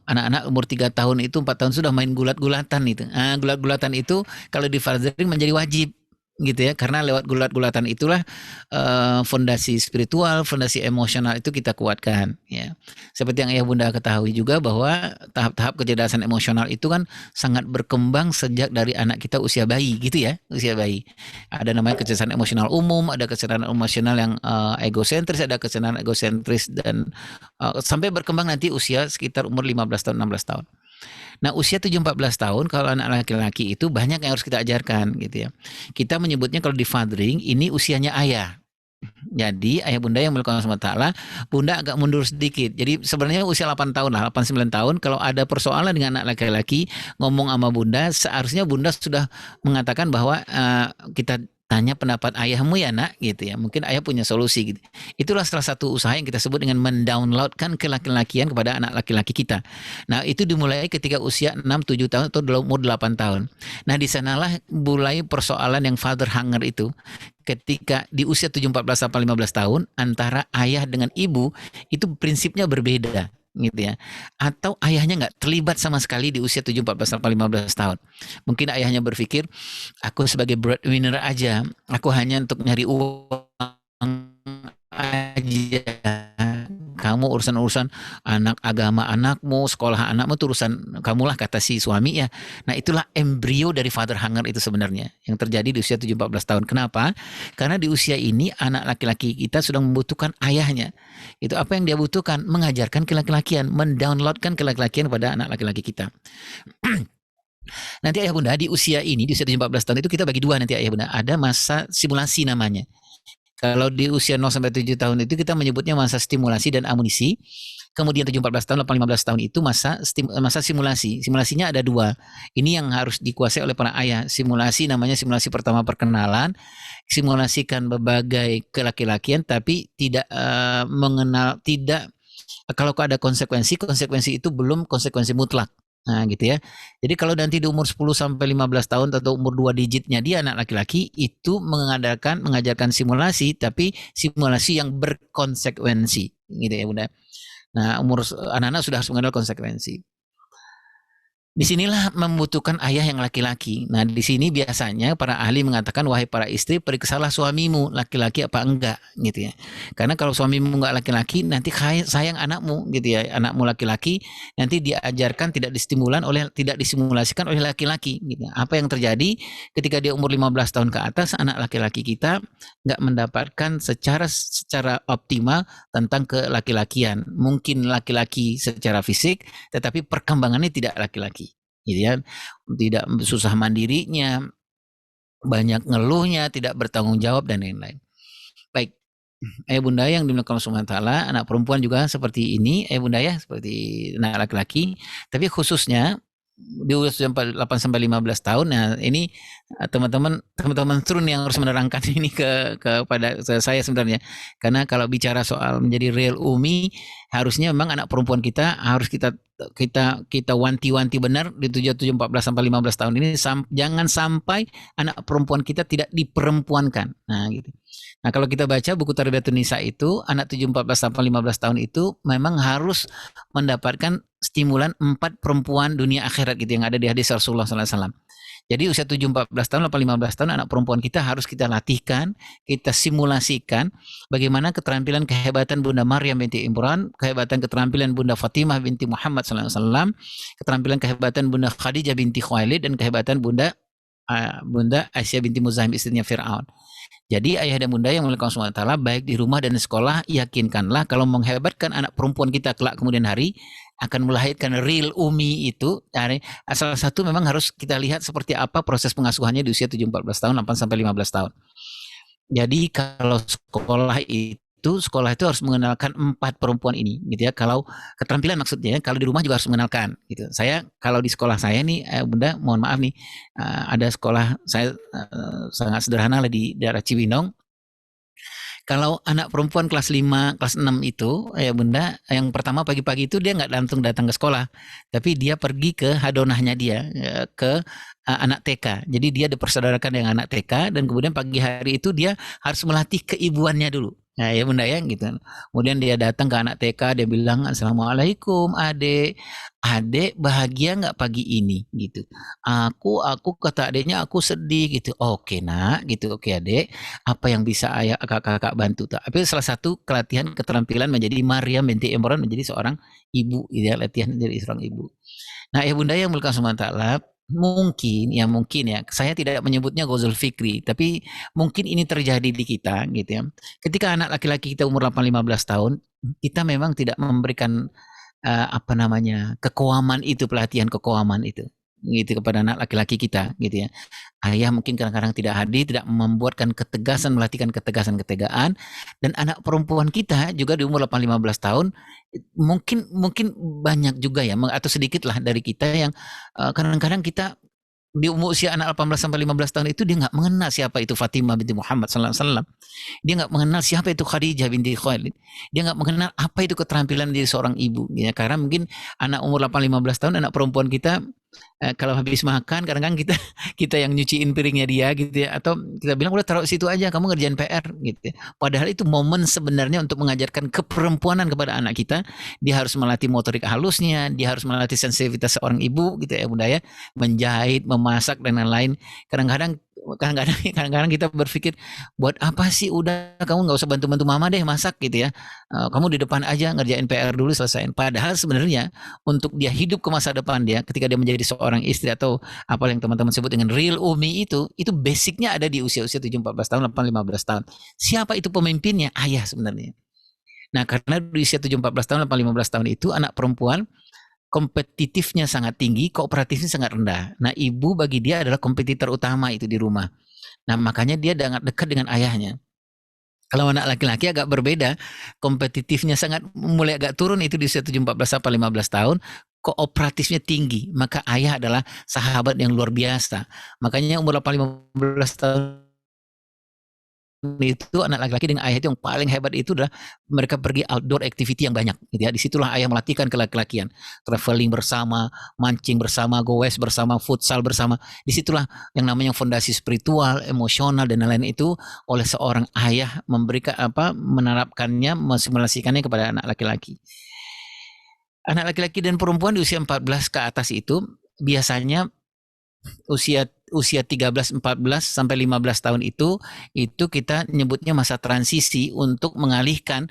anak-anak umur 3 tahun itu 4 tahun sudah main gulat-gulatan itu. Gulat-gulatan itu kalau di fathering menjadi wajib gitu ya, karena lewat gulat-gulatan itulah fondasi spiritual, fondasi emosional itu kita kuatkan ya. Seperti yang ayah bunda ketahui juga bahwa tahap-tahap kecerdasan emosional itu kan sangat berkembang sejak dari anak kita usia bayi gitu ya, usia bayi. Ada namanya kecerdasan emosional umum, ada kecerdasan emosional yang egosentris, ada kecerdasan egosentris dan sampai berkembang nanti usia sekitar umur 15 tahun, 16 tahun. Nah, usia 7-14 tahun kalau anak laki-laki itu banyak yang harus kita ajarkan gitu ya. Kita menyebutnya kalau di fathering ini usianya ayah. Jadi ayah bunda yang melakukan SWT, bunda agak mundur sedikit. Jadi sebenarnya usia 8 tahun lah, 8-9 tahun. Kalau ada persoalan dengan anak laki-laki, ngomong sama bunda, seharusnya bunda sudah mengatakan bahwa kita tanya pendapat ayahmu ya nak gitu ya, mungkin ayah punya solusi gitu. Itulah salah satu usaha yang kita sebut dengan mendownloadkan kelaki-lakian kepada anak laki-laki kita. Nah, itu dimulai ketika usia 6-7 tahun atau dalam umur 8 tahun. Nah, di sanalah mulai persoalan yang father hunger itu, ketika di usia 7-14 sampai 15 tahun antara ayah dengan ibu itu prinsipnya berbeda gitu ya, atau ayahnya nggak terlibat sama sekali di usia 7-14 sampai 15 tahun. Mungkin ayahnya berpikir, aku sebagai breadwinner aja, aku hanya untuk nyari uang aja. Kamu urusan-urusan anak, agama anakmu, sekolah anakmu itu urusan kamulah, kata si suami ya. Nah, itulah embrio dari father hunger itu sebenarnya yang terjadi di usia 7-14 tahun. Kenapa? Karena di usia ini anak laki-laki kita sudah membutuhkan ayahnya. Itu apa yang dia butuhkan? Mengajarkan kelaki-lakian, mendownloadkan kelaki-lakian pada anak laki-laki kita. Nanti ayah bunda di usia ini, di usia 7-14 tahun itu kita bagi dua nanti ayah bunda. Ada masa simulasi namanya. Kalau di usia 0 sampai 7 tahun itu kita menyebutnya masa stimulasi dan amunisi. Kemudian 7-14 tahun, 18-15 tahun itu masa simulasi. Simulasinya ada dua. Ini yang harus dikuasai oleh para ayah. Simulasi namanya simulasi pertama perkenalan. Simulasikan berbagai kelaki-lakian tapi tidak mengenal, tidak, kalau ada konsekuensi itu belum konsekuensi mutlak. Nah, gitu ya. Jadi kalau nanti di umur 10 sampai 15 tahun atau umur 2 digitnya dia anak laki-laki itu mengajarkan simulasi, tapi simulasi yang berkonsekuensi gitu ya Bunda. Nah, anak-anak sudah harus mengenal konsekuensi. Disinilah membutuhkan ayah yang laki-laki. Nah, di sini biasanya para ahli mengatakan, wahai para istri, periksalah suamimu laki-laki apa enggak, gitu ya. Karena kalau suamimu enggak laki-laki, nanti sayang anakmu, gitu ya. Anakmu laki-laki, nanti diajarkan tidak disimulasikan oleh laki-laki, gitu. Apa yang terjadi ketika dia umur 15 tahun ke atas, anak laki-laki kita enggak mendapatkan secara optimal tentang kelaki-lakian. Mungkin laki-laki secara fisik, tetapi perkembangannya tidak laki-laki, gitu ya. Tidak susah mandirinya, banyak ngeluhnya, tidak bertanggung jawab dan lain-lain. Baik, ayah bunda yang dimuliakan Allah Subhanahu wa taala, anak perempuan juga seperti ini, ayah bunda ya, seperti anak laki-laki, tapi khususnya di usia 8 sampai 15 tahun. Nah, ini teman-teman turun yang harus menerangkan ini kepada saya sebenarnya. Karena kalau bicara soal menjadi real umi, harusnya memang anak perempuan kita harus kita wanti-wanti benar di 14 sampai 15 tahun ini, jangan sampai anak perempuan kita tidak diperempuankan. Nah, gitu. Nah, kalau kita baca buku Tarbiyatun Nisa itu, anak 14 sampai 15 tahun itu memang harus mendapatkan stimulan 4 perempuan dunia akhirat gitu yang ada di hadis Rasulullah SAW. Jadi usia 14 tahun, 15 tahun anak perempuan kita harus kita latihkan, kita simulasikan bagaimana keterampilan kehebatan Bunda Maryam binti Imran, kehebatan keterampilan Bunda Fatimah binti Muhammad SAW, keterampilan kehebatan Bunda Khadijah binti Khuwailid, dan kehebatan Bunda Aisyah binti Muzahim istrinya Fir'aun. Jadi ayah dan bunda yang memuliakan Allah SWT, baik di rumah dan di sekolah, yakinkanlah kalau menghebatkan anak perempuan kita kelak kemudian hari akan melahirkan real umi itu. Salah satu memang harus kita lihat seperti apa proses pengasuhannya di usia 14 tahun, 8 sampai 15 tahun. Jadi kalau sekolah itu harus mengenalkan 4 perempuan ini, gitu ya. Kalau keterampilan maksudnya, kalau di rumah juga harus mengenalkan, gitu. Saya kalau di sekolah saya nih, bunda, mohon maaf nih, ada sekolah saya sangat sederhana lah di daerah Cibinong. Kalau anak perempuan kelas 5, kelas 6 itu, ya bunda, yang pertama pagi-pagi itu dia nggak langsung datang ke sekolah, tapi dia pergi ke hadonahnya dia, ke anak TK. Jadi dia dipersaudarakan dengan anak TK, dan kemudian pagi hari itu dia harus melatih keibuannya dulu. Nah, ya bunda ya, gitu. Kemudian dia datang ke anak TK, dia bilang, Assalamualaikum adek, adek bahagia nggak pagi ini, gitu. Aku kata adeknya aku sedih, gitu. Oke nak, gitu. Oke adek, apa yang bisa ayah kakak bantu tak? Tapi salah satu pelatihan keterampilan menjadi Maryam binti Imran, menjadi seorang ibu, gitu ya, latihan menjadi seorang ibu. Nah, ya bunda yang memuliakan Allah Ta'ala, mungkin ya, saya tidak menyebutnya Ghazul Fikri, tapi mungkin ini terjadi di kita, gitu ya. Ketika anak laki-laki kita umur 8-15 tahun, kita memang tidak memberikan kekoaman itu, pelatihan kekoaman itu, gitu, kepada anak laki-laki kita, gitu ya. Ayah mungkin kadang-kadang tidak hadir, tidak membuatkan ketegasan, melatihkan ketegasan-ketegaan, dan anak perempuan kita juga di umur 8-15 tahun mungkin banyak juga ya, atau sedikit lah dari kita yang kadang-kadang kita di umur usia anak 18 sampai 15 tahun itu dia nggak mengenal siapa itu Fatimah binti Muhammad SAW. Dia nggak mengenal siapa itu Khadijah binti Khuwailid. Dia nggak mengenal apa itu keterampilan dari seorang ibu. Ya, karena mungkin anak umur 8-15 tahun, anak perempuan kita kalau habis makan kadang-kadang kita yang nyuciin piringnya dia, gitu ya, atau kita bilang udah taruh situ aja, kamu ngerjain PR, gitu ya. Padahal itu momen sebenarnya untuk mengajarkan keperempuanan kepada anak kita. Dia harus melatih motorik halusnya, dia harus melatih sensitivitas seorang ibu, gitu ya bunda ya, menjahit, memasak dan lain-lain. Kadang-kadang kita berpikir, buat apa sih, udah kamu nggak usah bantu-bantu mama deh masak, gitu ya, kamu di depan aja ngerjain PR dulu, selesaiin. Padahal sebenarnya untuk dia hidup ke masa depan dia, ketika dia menjadi seorang istri atau apa yang teman-teman sebut dengan real umi, itu basicnya ada di usia-usia 7-14 tahun, 8-15 tahun. Siapa itu pemimpinnya? Ayah sebenarnya. Nah, karena di usia 7-14 tahun, 8-15 tahun itu anak perempuan kompetitifnya sangat tinggi, kooperatifnya sangat rendah. Nah, ibu bagi dia adalah kompetitor utama itu di rumah. Nah, makanya dia sangat dekat dengan ayahnya. Kalau anak laki-laki agak berbeda, kompetitifnya mulai agak turun itu di usia 7-14 sampai 15 tahun, kooperatifnya tinggi. Maka ayah adalah sahabat yang luar biasa. Makanya umur 8-15 tahun itu anak laki-laki dengan ayah itu yang paling hebat itu adalah mereka pergi outdoor activity yang banyak, gitu ya. Disitulah ayah melatihkan kelaki-lakian, traveling bersama, mancing bersama, goes bersama, futsal bersama. Disitulah yang namanya fondasi spiritual, emosional dan lain-lain itu oleh seorang ayah menerapkannya, mensimulasikannya kepada anak laki-laki. Anak laki-laki dan perempuan di usia 14 ke atas itu biasanya usia 13, 14 sampai 15 tahun itu kita nyebutnya masa transisi untuk mengalihkan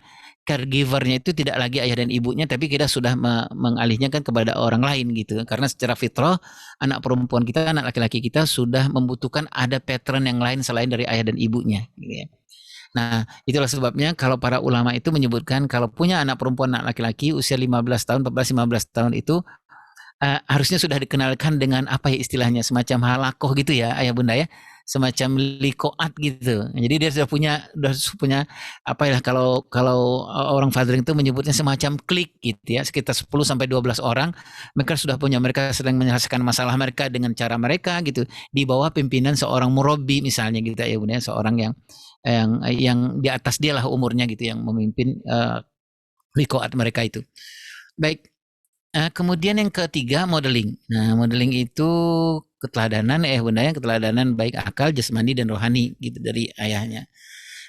caregivernya itu tidak lagi ayah dan ibunya, tapi kita sudah mengalihnya kan kepada orang lain gitu. Karena secara fitrah anak perempuan kita, anak laki-laki kita sudah membutuhkan ada pattern yang lain selain dari ayah dan ibunya gitu ya. Nah, itulah sebabnya kalau para ulama itu menyebutkan kalau punya anak perempuan, anak laki-laki usia 15 tahun, 14-15 tahun itu harusnya sudah dikenalkan dengan apa ya istilahnya, semacam halakoh gitu ya ayah bunda ya, semacam likoat gitu. Jadi dia sudah punya apa ya, kalau kalau orang fathering itu menyebutnya semacam klik gitu ya, sekitar 10 sampai 12 orang. Mereka sedang menyelesaikan masalah mereka dengan cara mereka gitu, di bawah pimpinan seorang murabi misalnya gitu ya bunda, seorang yang di atas dia lah umurnya gitu, yang memimpin likoat mereka itu. Baik. Kemudian yang ketiga modeling. Nah, modeling itu keteladanan bunda ya, keteladanan baik akal, jasmani dan rohani gitu dari ayahnya.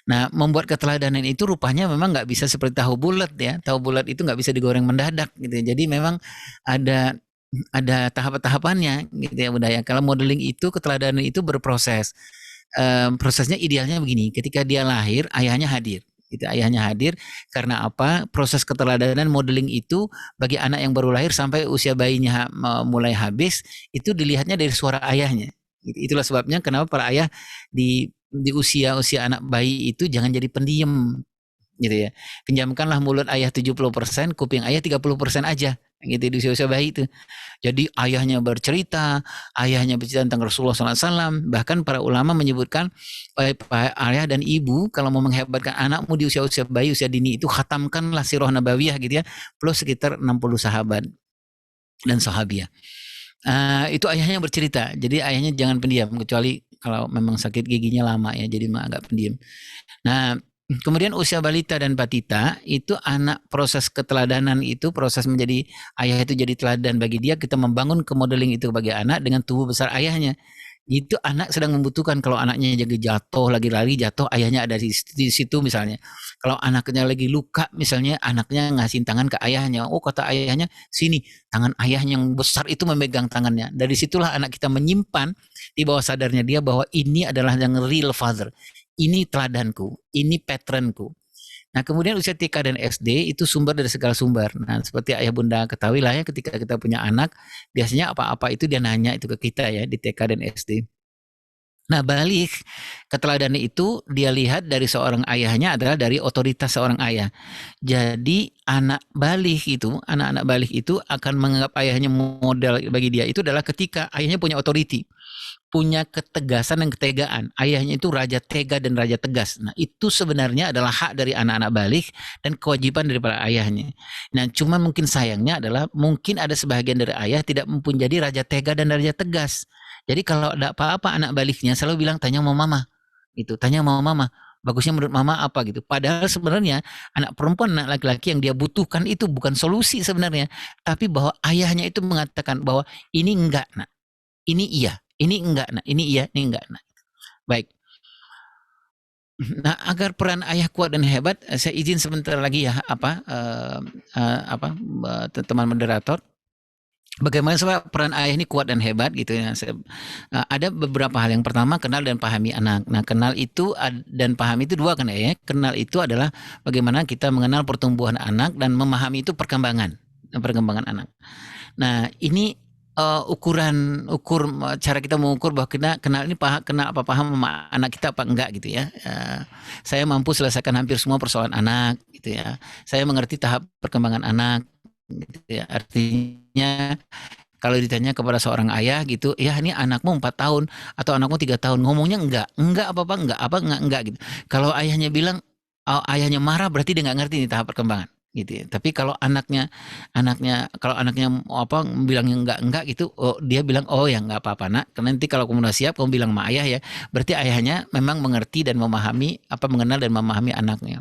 Nah, membuat keteladanan itu rupanya memang nggak bisa seperti tahu bulat ya. Tahu bulat itu nggak bisa digoreng mendadak gitu. Jadi memang ada tahap-tahapannya gitu ya bunda ya. Kalau modeling itu, keteladanan itu berproses. Prosesnya idealnya begini, ketika dia lahir ayahnya hadir. Itu ayahnya hadir karena apa? Proses keteladanan modeling itu bagi anak yang baru lahir sampai usia bayinya mulai habis itu dilihatnya dari suara ayahnya. Itulah sebabnya kenapa para ayah di usia anak bayi itu jangan jadi pendiam gitu ya. Pinjamkanlah mulut ayah 70%, kuping ayah 30% aja gitu di usia-usia bayi itu. Jadi ayahnya bercerita tentang Rasulullah SAW. Bahkan para ulama menyebutkan ayah dan ibu kalau mau menghebatkan anakmu di usia-usia bayi, usia dini itu khatamkanlah sirah nabawiyah gitu ya, plus sekitar 60 sahabat dan sahabiah. Itu ayahnya bercerita. Jadi ayahnya jangan pendiam, kecuali kalau memang sakit giginya lama ya, jadi agak pendiam. Nah, kemudian usia balita dan batita itu anak, proses keteladanan itu, proses menjadi ayah itu jadi teladan bagi dia, kita membangun ke modeling itu bagi anak dengan tubuh besar ayahnya. Itu anak sedang membutuhkan, kalau anaknya jadi jatuh, lagi lari jatuh, ayahnya ada di situ misalnya. Kalau anaknya lagi luka misalnya, anaknya ngasih tangan ke ayahnya. Oh, kata ayahnya, sini, tangan ayahnya yang besar itu memegang tangannya. Dari situlah anak kita menyimpan di bawah sadarnya dia bahwa ini adalah yang real father. Ini teladanku, ini patternku. Nah, kemudian usia TK dan SD itu sumber dari segala sumber. Nah, seperti ayah bunda ketahui lah ya, ketika kita punya anak, biasanya apa-apa itu dia nanya itu ke kita ya, di TK dan SD. Nah, balik keteladanan itu dia lihat dari seorang ayahnya adalah dari otoritas seorang ayah. Jadi anak-anak balik itu akan menganggap ayahnya model bagi dia itu adalah ketika ayahnya punya otoriti, punya ketegasan dan ketegaan. Ayahnya itu raja tega dan raja tegas. Nah, itu sebenarnya adalah hak dari anak-anak balik dan kewajiban daripada ayahnya. Nah, cuma mungkin sayangnya adalah mungkin ada sebagian dari ayah tidak mempunyai raja tega dan raja tegas. Jadi kalau ada apa-apa anak baliknya selalu bilang tanya mau mama. Itu, tanya mau mama. Bagusnya menurut mama apa gitu. Padahal sebenarnya anak perempuan, anak laki-laki yang dia butuhkan itu bukan solusi sebenarnya, tapi bahwa ayahnya itu mengatakan bahwa ini enggak, nak. Ini iya. Ini enggak, nah ini iya, ini enggak, nah. Baik. Nah, agar peran ayah kuat dan hebat, saya izin sebentar lagi ya, teman moderator. Bagaimana supaya peran ayah ini kuat dan hebat gitu ya. Ada beberapa hal. Yang pertama, kenal dan pahami anak. Nah, kenal itu dan pahami itu dua kan ya. Kenal itu adalah bagaimana kita mengenal pertumbuhan anak, dan memahami itu perkembangan anak. Nah, ini cara kita mengukur bahwa kita kenal ini paham sama anak kita apa enggak gitu ya. Saya mampu selesaikan hampir semua persoalan anak gitu ya. Saya mengerti tahap perkembangan anak gitu ya. Artinya kalau ditanya kepada seorang ayah gitu, ya ini anakmu 4 tahun atau anakmu 3 tahun, ngomongnya enggak gitu. Kalau ayahnya bilang, ayahnya marah berarti dia nggak ngerti nih tahap perkembangan gitu ya. Tapi kalau anaknya bilangnya enggak gitu, dia bilang ya enggak apa-apa nak, nanti kalau kamu udah siap kamu bilang sama ayah ya. Berarti ayahnya memang mengerti dan memahami, mengenal dan memahami anaknya.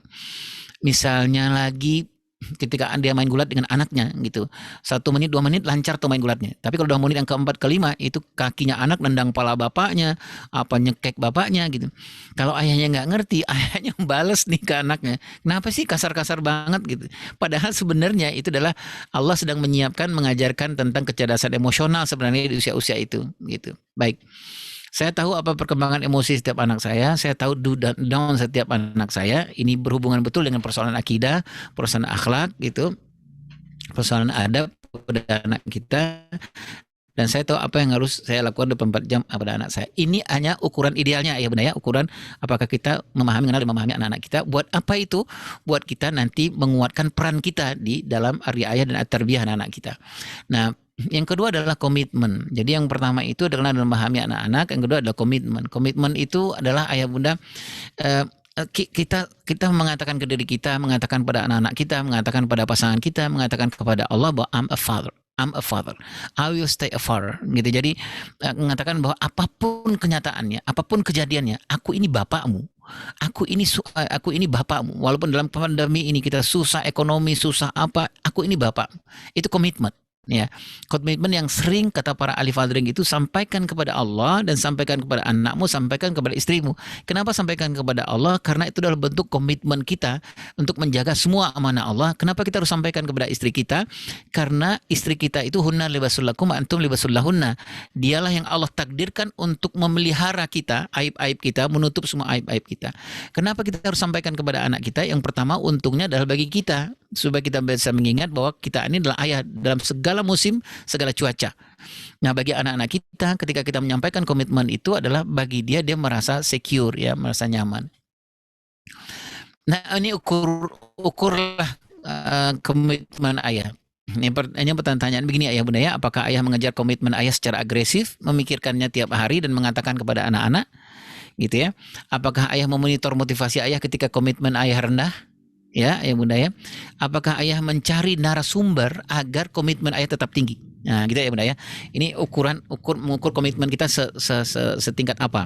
Misalnya lagi ketika dia main gulat dengan anaknya gitu. 1 menit 2 menit lancar tuh main gulatnya. Tapi kalau 2 menit yang keempat kelima itu kakinya anak nendang pala bapaknya, apa nyekek bapaknya gitu. Kalau ayahnya nggak ngerti, ayahnya bales nih ke anaknya. Kenapa sih kasar-kasar banget gitu? Padahal sebenarnya itu adalah Allah sedang menyiapkan, mengajarkan tentang kecerdasan emosional sebenarnya di usia-usia itu gitu. Baik. Saya tahu apa perkembangan emosi setiap anak saya tahu do dan down setiap anak saya. Ini berhubungan betul dengan persoalan akidah, persoalan akhlak gitu, persoalan adab pada anak kita. Dan saya tahu apa yang harus saya lakukan 24 jam pada anak saya. Ini hanya ukuran idealnya ya bunda ya, ukuran apakah kita memahami, mengenal dan memahami anak-anak kita. Buat apa itu? Buat kita nanti menguatkan peran kita di dalam arya ayah dan tarbiyah anak-anak kita. Nah, yang kedua adalah komitmen. Jadi yang pertama itu adalah dalam memahami anak-anak, yang kedua adalah komitmen. Komitmen itu adalah ayah bunda kita mengatakan ke diri kita, mengatakan pada anak-anak kita, mengatakan pada pasangan kita, mengatakan kepada Allah bahwa I'm a father. I'm a father. I will stay a father. Gitu. Jadi mengatakan bahwa apapun kenyataannya, apapun kejadiannya, aku ini bapakmu. Aku ini bapakmu. Walaupun dalam pandemi ini kita susah ekonomi, susah apa, aku ini bapak. Itu komitmen. Ya, komitmen yang sering kata para ahli fadring itu sampaikan kepada Allah dan sampaikan kepada anakmu, sampaikan kepada istrimu. Kenapa sampaikan kepada Allah? Karena itu adalah bentuk komitmen kita untuk menjaga semua amanah Allah. Kenapa kita harus sampaikan kepada istri kita? Karena istri kita itu hunna libasul lakum antum libasul lahunna. Dialah yang Allah takdirkan untuk memelihara kita, aib-aib kita, menutup semua aib-aib kita. Kenapa kita harus sampaikan kepada anak kita? Yang pertama untungnya adalah bagi kita, supaya kita bisa mengingat bahwa kita ini adalah ayah dalam segala musim, segala cuaca. Nah, bagi anak-anak kita ketika kita menyampaikan komitmen itu adalah bagi dia merasa secure ya, merasa nyaman. Nah, ini ukurlah komitmen ayah. Ini pertanyaan begini ayah bunda ya, apakah ayah mengejar komitmen ayah secara agresif, memikirkannya tiap hari dan mengatakan kepada anak-anak gitu ya? Apakah ayah memonitor motivasi ayah ketika komitmen ayah rendah? Ya, bunda ya. Apakah ayah mencari narasumber agar komitmen ayah tetap tinggi? Nah, gitu ya bunda ya. Ini mengukur komitmen kita setingkat apa?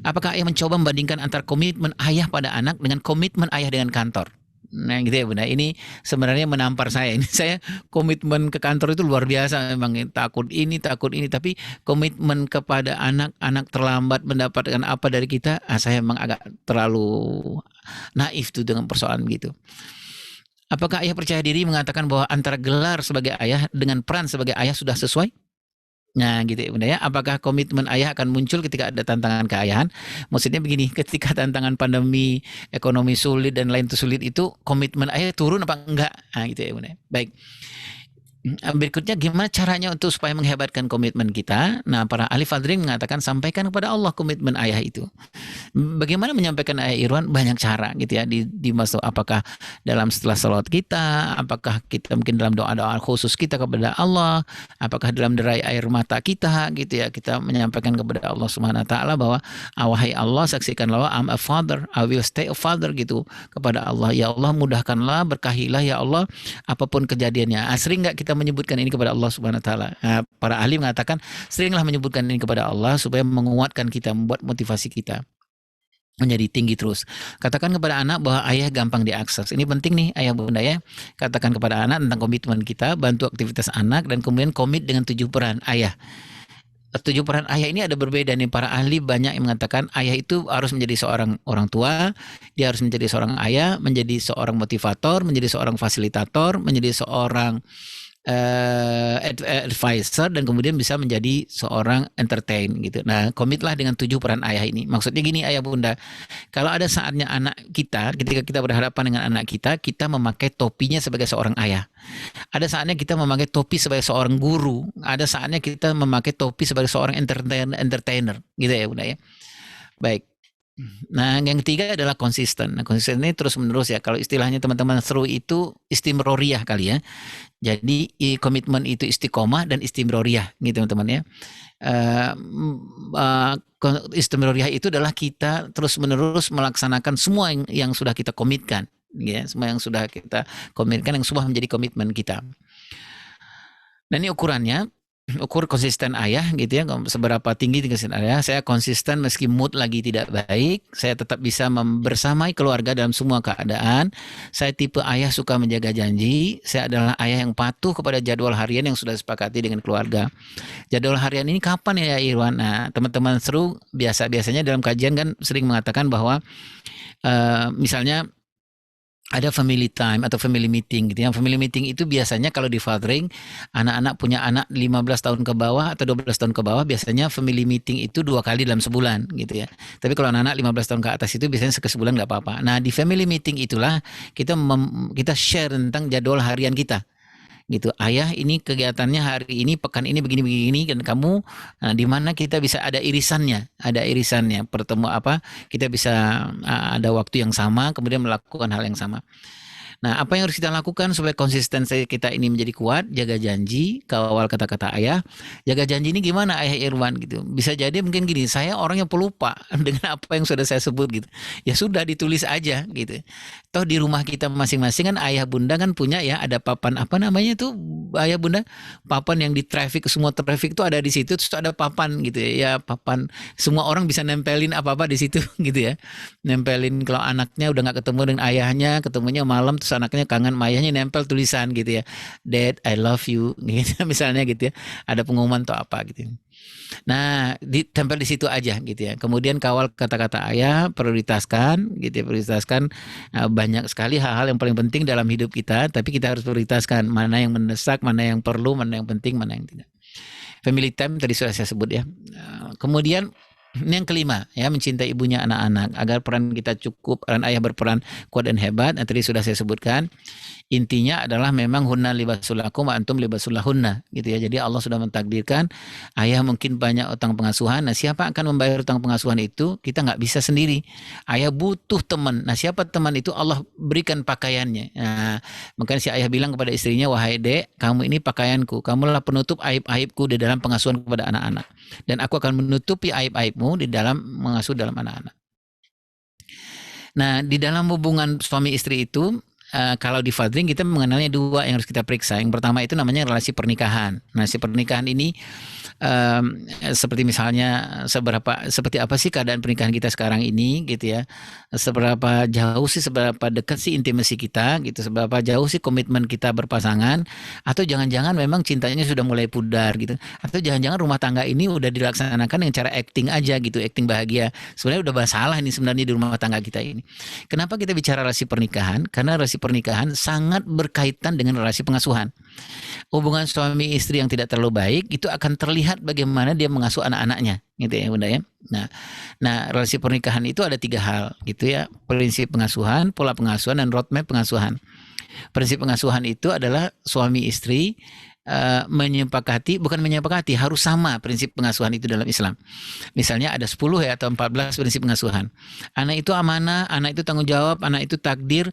Apakah ayah mencoba membandingkan antara komitmen ayah pada anak dengan komitmen ayah dengan kantor? Nah, gitu ya bunda. Ini sebenarnya menampar saya. Ini saya komitmen ke kantor itu luar biasa memang, takut ini, tapi komitmen kepada anak terlambat mendapatkan apa dari kita, saya memang agak terlalu naif tuh dengan persoalan gitu. Apakah ayah percaya diri mengatakan bahwa antara gelar sebagai ayah dengan peran sebagai ayah sudah sesuai? Nah gitu ya bunda ya, apakah komitmen ayah akan muncul ketika ada tantangan keayahan? Maksudnya begini, ketika tantangan pandemi, ekonomi sulit dan lain sulit itu, komitmen ayah turun apa enggak? Nah gitu ya bunda. Baik. Berikutnya gimana caranya untuk supaya menghebatkan komitmen kita? Nah, para ahli fadring mengatakan sampaikan kepada Allah komitmen ayah itu. Bagaimana menyampaikan ayah Irwan? Banyak cara gitu ya, di masuk apakah dalam setelah salat kita, apakah kita mungkin dalam doa-doa khusus kita kepada Allah, apakah dalam derai air mata kita gitu ya, kita menyampaikan kepada Allah Subhanahu wa taala bahwa wahai Allah, saksikanlah bahwa I'm a father, I will stay a father gitu kepada Allah. Ya Allah, mudahkanlah, berkahilah ya Allah apapun kejadiannya. Sering nggak kita menyebutkan ini kepada Allah Subhanahu wa taala? Para ahli mengatakan seringlah menyebutkan ini kepada Allah supaya menguatkan kita, membuat motivasi kita menjadi tinggi terus. Katakan kepada anak bahwa ayah gampang diakses. Ini penting nih ayah bunda ya. Katakan kepada anak tentang komitmen kita, bantu aktivitas anak, dan kemudian komit dengan 7 peran ayah. 7 peran ayah ini ada berbeda nih. Para ahli banyak yang mengatakan ayah itu harus menjadi seorang orang tua, dia harus menjadi seorang ayah, menjadi seorang motivator, menjadi seorang fasilitator, menjadi seorang advisor, dan kemudian bisa menjadi seorang entertain gitu. Nah, komitlah dengan 7 peran ayah ini. Maksudnya gini ayah bunda, kalau ada saatnya anak kita, ketika kita berhadapan dengan anak kita memakai topinya sebagai seorang ayah. Ada saatnya kita memakai topi sebagai seorang guru. Ada saatnya kita memakai topi sebagai seorang entertainer gitu ya bunda ya. Baik. Nah, yang ketiga adalah konsisten. Nah, konsisten ini terus menerus ya. Kalau istilahnya teman-teman seru itu istimroriyah kali ya. Jadi komitmen itu istiqomah dan istimroriyah gitu teman-teman ya. Istimroriyah itu adalah kita terus menerus melaksanakan semua yang sudah kita komitkan. Ya, semua yang sudah kita komitkan, yang sudah menjadi komitmen kita. Dan ini ukurannya. ukur konsisten ayah gitu ya, seberapa tinggi konsisten ayah. Saya konsisten meski mood lagi tidak baik, saya tetap bisa bersamai keluarga dalam semua keadaan. Saya tipe ayah suka menjaga janji, saya adalah ayah yang patuh kepada jadwal harian yang sudah disepakati dengan keluarga. Jadwal harian ini kapan ya Irwan? Nah, teman-teman seru biasanya dalam kajian kan sering mengatakan bahwa misalnya ada family time atau family meeting gitu. Yang family meeting itu biasanya kalau di fathering, anak-anak punya anak 15 tahun ke bawah atau 12 tahun ke bawah, biasanya family meeting itu 2 kali dalam sebulan gitu ya. Tapi kalau anak-anak 15 tahun ke atas itu biasanya sebulan nggak apa-apa. Nah, di family meeting itulah kita share tentang jadwal harian kita gitu. Ayah ini kegiatannya hari ini, pekan ini begini-begini, dan kamu di mana kita bisa ada irisannya, pertemu apa, kita bisa ada waktu yang sama, kemudian melakukan hal yang sama. Nah, apa yang harus kita lakukan supaya konsistensi kita ini menjadi kuat? Jaga janji, kawal kata-kata ayah. Jaga janji ini gimana Ayah Irwan gitu? Bisa jadi mungkin gini, saya orang yang pelupa dengan apa yang sudah saya sebut gitu. Ya sudah ditulis aja gitu. Toh di rumah kita masing-masing kan ayah bunda kan punya ya, ada papan apa namanya itu ayah bunda? Papan yang di traffic, semua traffic itu ada di situ, terus ada papan gitu ya. Ya papan, semua orang bisa nempelin apa-apa di situ gitu ya. Nempelin kalau anaknya udah nggak ketemu dengan ayahnya, ketemunya malam, terus anaknya kangen sama ayahnya, nempel tulisan gitu ya, Dad I love you gitu misalnya gitu ya, ada pengumuman atau apa gitu. Nah, ditempel di situ aja gitu ya. Kemudian kawal kata-kata ayah, prioritaskan gitu ya, prioritaskan banyak sekali hal-hal yang paling penting dalam hidup kita, tapi kita harus prioritaskan mana yang mendesak, mana yang perlu, mana yang penting, mana yang tidak. Family time tadi sudah saya sebut ya. Kemudian ini yang kelima ya, mencintai ibunya anak-anak agar peran kita cukup, peran ayah berperan kuat dan hebat. Nah, tadi sudah saya sebutkan. Intinya adalah memang hunna libasul lakum wa antum libasul lahunna gitu ya. Jadi Allah sudah mentakdirkan ayah mungkin banyak utang pengasuhan. Nah, siapa akan membayar utang pengasuhan itu? Kita nggak bisa sendiri. Ayah butuh teman. Nah, siapa teman itu? Allah berikan pakaiannya. Nah, makanya si ayah bilang kepada istrinya, wahai dek, kamu ini pakaianku. Kamulah penutup aib-aibku di dalam pengasuhan kepada anak-anak. Dan aku akan menutupi aib-aibmu di dalam mengasuh dalam anak-anak. Nah, di dalam hubungan suami istri itu, kalau di fathering kita mengenalnya dua yang harus kita periksa. Yang pertama itu namanya relasi pernikahan. Nah, si pernikahan ini seperti misalnya seperti apa sih keadaan pernikahan kita sekarang ini gitu ya, seberapa jauh sih, seberapa dekat sih intimasi kita gitu, seberapa jauh sih komitmen kita berpasangan, atau jangan-jangan memang cintanya sudah mulai pudar gitu, atau jangan-jangan rumah tangga ini udah dilaksanakan dengan cara acting aja gitu, acting bahagia. Sebenarnya udah masalah nih sebenarnya di rumah tangga kita ini. Kenapa kita bicara relasi pernikahan? Karena relasi pernikahan sangat berkaitan dengan relasi pengasuhan. Hubungan suami istri yang tidak terlalu baik itu akan terlihat bagaimana dia mengasuh anak-anaknya gitu ya bunda ya. Nah relasi pernikahan itu ada 3 hal gitu ya, prinsip pengasuhan, pola pengasuhan, dan roadmap pengasuhan. Prinsip pengasuhan itu adalah suami istri bukan menyepakati, harus sama prinsip pengasuhan itu dalam Islam. Misalnya ada 10 ya atau 14 prinsip pengasuhan. Anak itu amanah, anak itu tanggung jawab, anak itu takdir.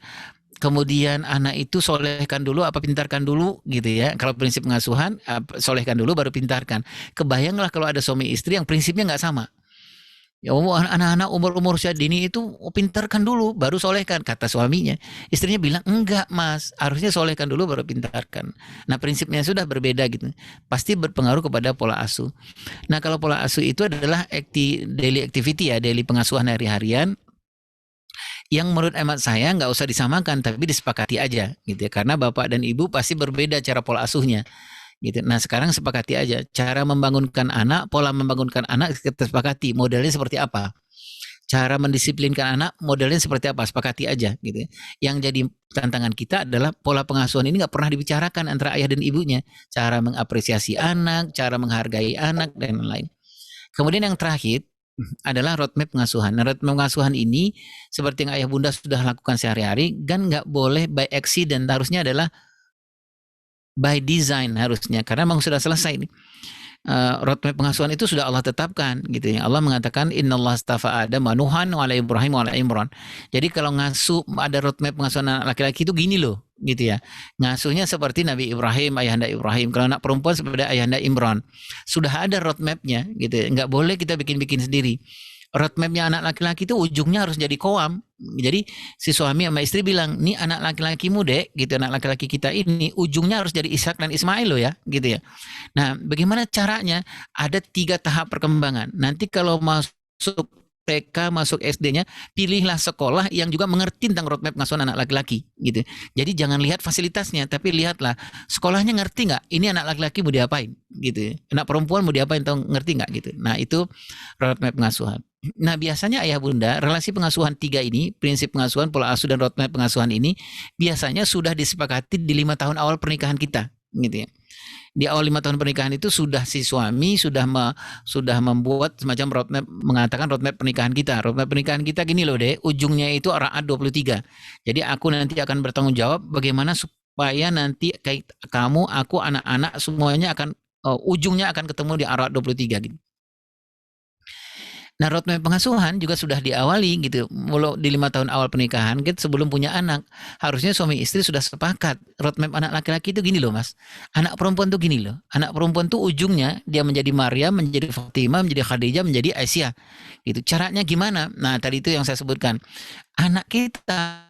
Kemudian anak itu solehkan dulu apa pintarkan dulu gitu ya. Kalau prinsip pengasuhan, solehkan dulu baru pintarkan. Kebayanglah kalau ada suami istri yang prinsipnya nggak sama. Ya anak-anak umur dini itu pintarkan dulu baru solehkan, kata suaminya. Istrinya bilang enggak mas, harusnya solehkan dulu baru pintarkan. Nah prinsipnya sudah berbeda gitu. Pasti berpengaruh kepada pola asuh. Nah kalau pola asuh itu adalah daily activity ya, daily pengasuhan hari-harian, yang menurut emak saya nggak usah disamakan tapi disepakati aja gitu ya, karena bapak dan ibu pasti berbeda cara pola asuhnya gitu. Nah sekarang sepakati aja cara membangunkan anak, pola membangunkan anak kita sepakati, modelnya seperti apa, cara mendisiplinkan anak modelnya seperti apa, sepakati aja gitu ya. Yang jadi tantangan kita adalah pola pengasuhan ini nggak pernah dibicarakan antara ayah dan ibunya, cara mengapresiasi anak, cara menghargai anak dan lain-lain. Kemudian yang terakhir adalah roadmap pengasuhan. Nah, roadmap pengasuhan ini seperti yang ayah bunda sudah lakukan sehari-hari, kan nggak boleh by accident, harusnya adalah by design harusnya, karena memang sudah selesai nih. Roadmap pengasuhan itu sudah Allah tetapkan gitu ya. Allah mengatakan innallaha astafa Adam wa Nuhan wa ala Ibrahim wa ala Imran. Jadi kalau ngasuh ada roadmap pengasuhan anak laki-laki itu gini loh gitu ya. Ngasuhnya seperti Nabi Ibrahim, ayahanda Ibrahim. Kalau anak perempuan seperti ayahanda Imran. Sudah ada roadmapnya gitu ya. Nggak boleh kita bikin-bikin sendiri. roadmapnya anak laki-laki itu ujungnya harus jadi koam. Jadi si suami sama istri bilang, nih anak laki-lakimu dek, gitu, anak laki-laki kita ini ujungnya harus jadi Ishak dan Ismail loh ya, gitu ya. Nah, bagaimana caranya? Ada 3 tahap perkembangan. Nanti kalau masuk TK, masuk SD-nya, pilihlah sekolah yang juga mengerti tentang roadmap pengasuhan anak laki-laki, gitu. Jadi jangan lihat fasilitasnya, tapi lihatlah sekolahnya ngerti nggak? Ini anak laki-laki mau diapain, gitu. Anak perempuan mau diapain, tahu ngerti nggak, gitu. Nah itu roadmap pengasuhan. Nah biasanya ayah bunda relasi pengasuhan 3 ini, prinsip pengasuhan, pola asuh dan roadmap pengasuhan ini biasanya sudah disepakati di 5 tahun awal pernikahan kita, gitu ya. Di awal 5 tahun pernikahan itu sudah si suami sudah membuat semacam roadmap, mengatakan roadmap pernikahan kita. Roadmap pernikahan kita gini loh deh, ujungnya itu Ra'ad 23. Jadi aku nanti akan bertanggung jawab bagaimana supaya nanti kayak kamu, aku, anak-anak semuanya akan ujungnya akan ketemu di Ra'ad 23 gitu. Nah roadmap pengasuhan juga sudah diawali gitu, mulai di 5 tahun awal pernikahan gitu, sebelum punya anak. Harusnya suami istri sudah sepakat, roadmap anak laki-laki itu gini loh mas, anak perempuan tuh gini loh, anak perempuan tuh ujungnya dia menjadi Maryam, menjadi Fatimah, menjadi Khadijah, menjadi Aisyah gitu. Caranya gimana? Nah tadi itu yang saya sebutkan, anak kita,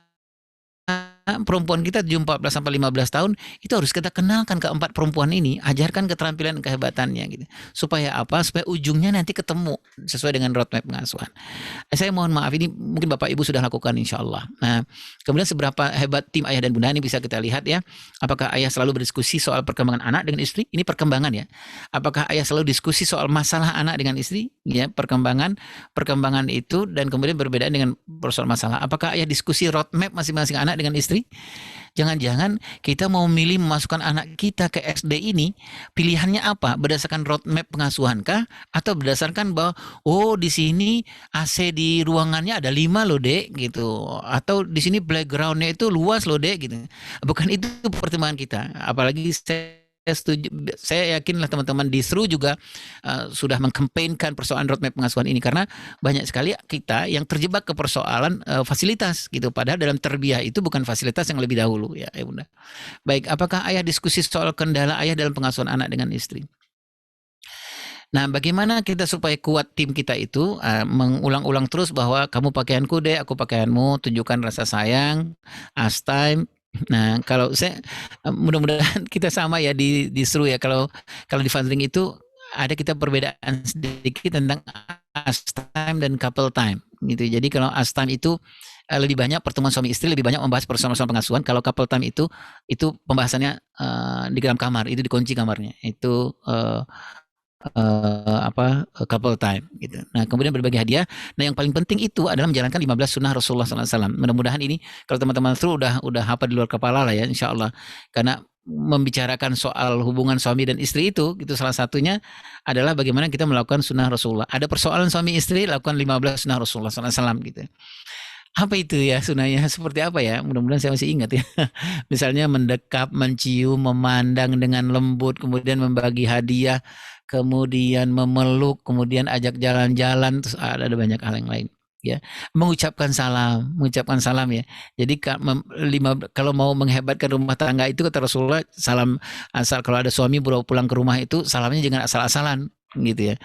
perempuan kita 14 sampai 15 tahun itu harus kita kenalkan ke 4 perempuan ini, ajarkan keterampilan dan kehebatannya gitu. Supaya apa? Supaya ujungnya nanti ketemu sesuai dengan roadmap pengasuhan. Saya mohon maaf ini mungkin Bapak Ibu sudah lakukan insya Allah. Nah, kemudian seberapa hebat tim ayah dan bunda ini bisa kita lihat ya. Apakah ayah selalu berdiskusi soal perkembangan anak dengan istri? Ini perkembangan ya. Apakah ayah selalu diskusi soal masalah anak dengan istri? Ya, perkembangan itu dan kemudian berbeda dengan persoalan masalah. Apakah ayah diskusi roadmap masing-masing anak dengan istri? Jangan-jangan kita mau milih memasukkan anak kita ke SD ini, pilihannya apa? Berdasarkan roadmap pengasuhan kah? Atau berdasarkan bahwa, oh di sini AC di ruangannya ada 5 loh dek gitu. Atau di sini playgroundnya itu luas loh dek gitu. Bukan itu pertimbangan kita. Apalagi saya yakinlah teman-teman di SRU juga sudah mengkampanyekan persoalan roadmap pengasuhan ini, karena banyak sekali kita yang terjebak ke persoalan fasilitas gitu, padahal dalam terbiah itu bukan fasilitas yang lebih dahulu ya bunda. Baik, apakah ayah diskusi soal kendala ayah dalam pengasuhan anak dengan istri? Nah, bagaimana kita supaya kuat tim kita itu mengulang-ulang terus bahwa kamu pakaianku deh, aku pakaianmu, tunjukkan rasa sayang, as time. Nah, kalau saya mudah-mudahan kita sama ya di seru ya. Kalau di funding itu ada kita perbedaan sedikit tentang as time dan couple time gitu. Jadi kalau as time itu lebih banyak pertemuan suami istri, lebih banyak membahas persoalan pengasuhan. Kalau couple time itu pembahasannya di dalam kamar, itu dikunci kamarnya. Itu couple time gitu. Nah kemudian berbagi hadiah. Nah yang paling penting itu adalah menjalankan 15 sunnah Rasulullah SAW. Mudah-mudahan ini kalau teman-teman tuh udah hafal di luar kepala lah ya insya Allah. Karena membicarakan soal hubungan suami dan istri itu salah satunya adalah bagaimana kita melakukan sunnah Rasulullah. Ada persoalan suami istri, lakukan 15 sunnah Rasulullah SAW gitu. Apa itu ya sunnahnya? Seperti apa ya? Mudah-mudahan saya masih ingat ya. Misalnya mendekap, mencium, memandang dengan lembut, kemudian membagi hadiah, kemudian memeluk, kemudian ajak jalan-jalan, terus ada banyak hal yang lain ya. Mengucapkan salam ya. Jadi kalau mau menghebatkan rumah tangga itu kata Rasulullah, salam asal kalau ada suami baru pulang ke rumah itu salamnya jangan asal-asalan gitu ya.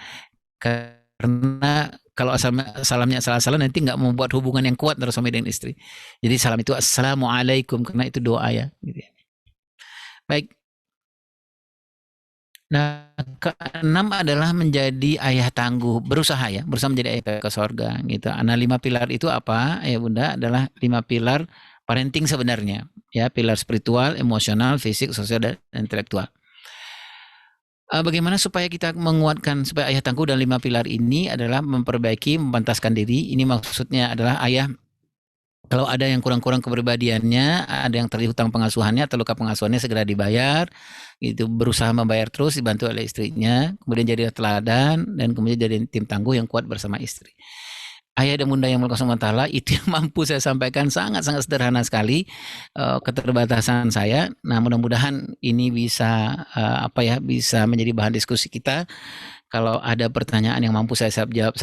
Karena kalau salamnya asal-asalan nanti nggak membuat hubungan yang kuat antara suami dan istri. Jadi salam itu assalamualaikum karena itu doa ya. Gitu ya. Baik. Nah, keenam adalah menjadi ayah tangguh, berusaha menjadi ayah ke sorga gitu. Nah 5 pilar itu apa ya bunda? Adalah 5 pilar parenting sebenarnya ya, pilar spiritual, emosional, fisik, sosial dan intelektual. Bagaimana supaya kita menguatkan supaya ayah tangguh dan 5 pilar ini adalah memperbaiki, memantaskan diri. Ini maksudnya adalah ayah kalau ada yang kurang-kurang kepribadiannya, ada yang terlihat hutang pengasuhannya atau luka pengasuhannya segera dibayar. Itu berusaha membayar terus dibantu oleh istrinya, kemudian jadi teladan dan kemudian jadi tim tangguh yang kuat bersama istri. Ayah dan bunda yang Allah Taala itu yang mampu saya sampaikan, sangat-sangat sederhana sekali keterbatasan saya. Nah mudah-mudahan ini bisa bisa menjadi bahan diskusi kita. Kalau ada pertanyaan yang mampu saya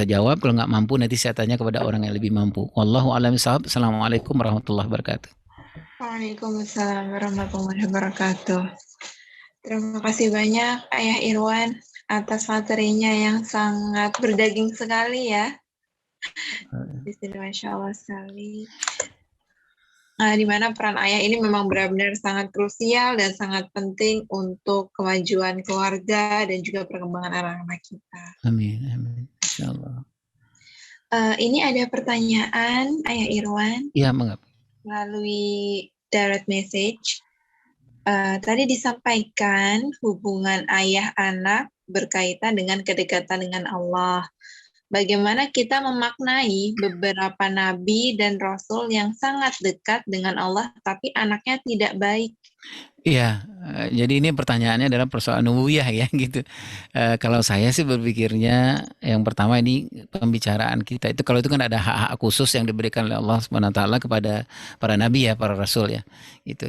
jawab. Kalau nggak mampu nanti saya tanya kepada orang yang lebih mampu. Wallahu a'lam bishawab. Assalamualaikum warahmatullahi wabarakatuh. Waalaikumsalam warahmatullahi wabarakatuh. Terima kasih banyak Ayah Irwan atas materinya yang sangat berdaging sekali ya. Di sini Masya Allah sekali. Di mana peran ayah ini memang benar-benar sangat krusial dan sangat penting untuk kemajuan keluarga dan juga perkembangan anak-anak kita. Amin, amin. Insya Allah. Ini ada pertanyaan Ayah Irwan. Iya, mengapa? Melalui direct message. Tadi disampaikan hubungan ayah anak berkaitan dengan kedekatan dengan Allah. Bagaimana kita memaknai beberapa nabi dan rasul yang sangat dekat dengan Allah, tapi anaknya tidak baik? Iya, jadi ini pertanyaannya adalah persoalan nubuwiyah ya gitu. Kalau saya sih berpikirnya yang pertama ini pembicaraan kita itu kalau itu kan ada hak-hak khusus yang diberikan oleh Allah Subhanahu wa taala kepada para nabi ya, para rasul ya. Itu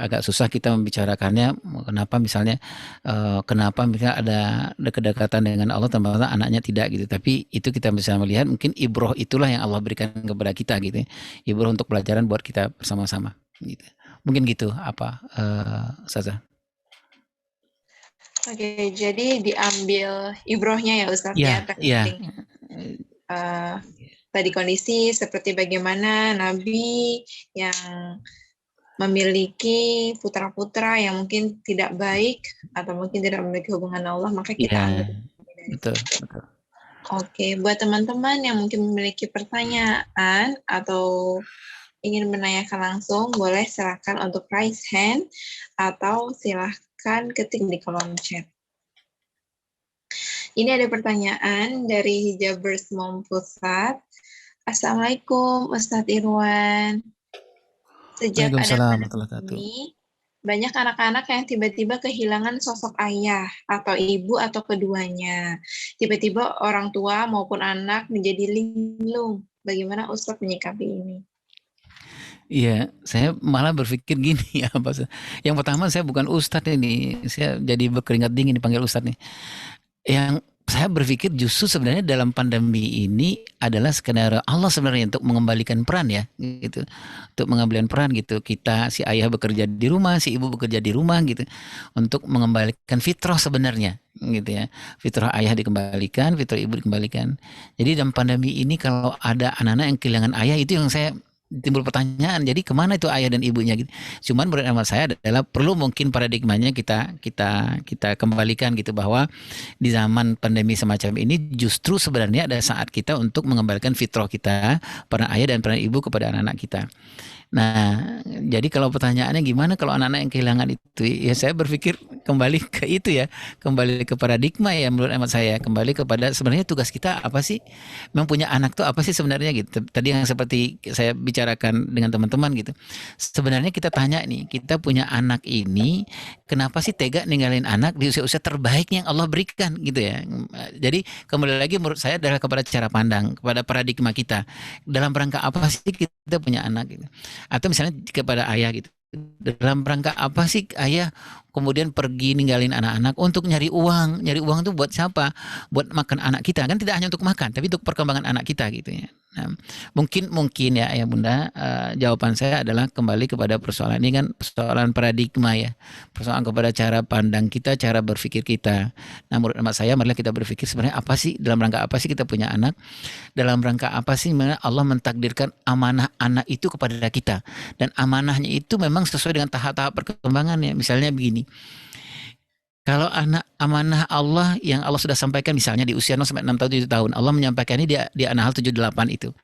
agak susah kita membicarakannya kenapa misalnya ada kedekatan dengan Allah ternyata anaknya tidak gitu. Tapi itu kita bisa melihat mungkin ibroh itulah yang Allah berikan kepada kita gitu. Ibroh untuk pelajaran buat kita bersama-sama gitu. Mungkin gitu Ustazah. Oke, jadi diambil ibrohnya ya Ustaz ya, Iya. tadi kondisi seperti bagaimana Nabi yang memiliki putra-putra yang mungkin tidak baik atau mungkin tidak memiliki hubungan Allah, maka kita ambil dari betul. Oke, buat teman-teman yang mungkin memiliki pertanyaan atau ingin menanyakan langsung, boleh silakan untuk raise hand atau silahkan ketik di kolom chat. Ini ada pertanyaan dari Hijabers Mom Pusat. Assalamualaikum Ustadz Irwan. Sejak ada pandemi, banyak anak-anak yang tiba-tiba kehilangan sosok ayah atau ibu atau keduanya. Tiba-tiba orang tua maupun anak menjadi linglung. Bagaimana Ustadz menyikapi ini? Iya, saya malah berpikir gini ya, yang pertama saya bukan ustadz ini, saya jadi berkeringat dingin dipanggil ustadz nih. Yang saya berpikir justru sebenarnya dalam pandemi ini adalah skenario Allah sebenarnya untuk mengembalikan peran ya, gitu, untuk mengembalikan peran gitu. Kita si ayah bekerja di rumah, si ibu bekerja di rumah gitu, untuk mengembalikan fitrah sebenarnya, gitu ya. Fitrah ayah dikembalikan, fitrah ibu dikembalikan. Jadi dalam pandemi ini kalau ada anak-anak yang kehilangan ayah itu yang saya timbul pertanyaan, jadi kemana itu ayah dan ibunya gitu. Cuman menurut hemat saya adalah perlu mungkin paradigmanya kita kembalikan gitu, bahwa di zaman pandemi semacam ini justru sebenarnya ada saat kita untuk mengembalikan fitrah kita, peran ayah dan peran ibu kepada anak-anak kita. Nah, jadi kalau pertanyaannya gimana kalau anak-anak yang kehilangan itu, ya saya berpikir kembali ke itu ya, kembali ke paradigma ya menurut hemat saya, kembali kepada sebenarnya tugas kita apa sih, memang punya anak tuh apa sih sebenarnya gitu. Tadi yang seperti saya bicarakan dengan teman-teman gitu, sebenarnya kita tanya nih, kita punya anak ini, kenapa sih tega ninggalin anak di usia-usia terbaiknya yang Allah berikan gitu ya. Jadi kembali lagi menurut saya adalah kepada cara pandang, kepada paradigma kita, dalam rangka apa sih kita punya anak gitu. Atau misalnya kepada ayah gitu, dalam rangka apa sih ayah kemudian pergi ninggalin anak-anak untuk nyari uang tuh buat siapa, buat makan anak kita kan, tidak hanya untuk makan tapi untuk perkembangan anak kita gitu ya. Nah, mungkin ya ayah bunda, jawaban saya adalah kembali kepada persoalan ini kan, persoalan paradigma ya, persoalan kepada cara pandang kita, cara berpikir kita. Nah menurut hemat saya marilah kita berpikir sebenarnya apa sih, dalam rangka apa sih kita punya anak, dalam rangka apa sih Allah mentakdirkan amanah anak itu kepada kita, dan amanahnya itu memang sesuai dengan tahap-tahap perkembangannya. Misalnya begini, kalau anak amanah Allah yang Allah sudah sampaikan misalnya di usia 0 sampai 6 tahun 7 tahun, Allah menyampaikan ini di An-Nahl 78 itu.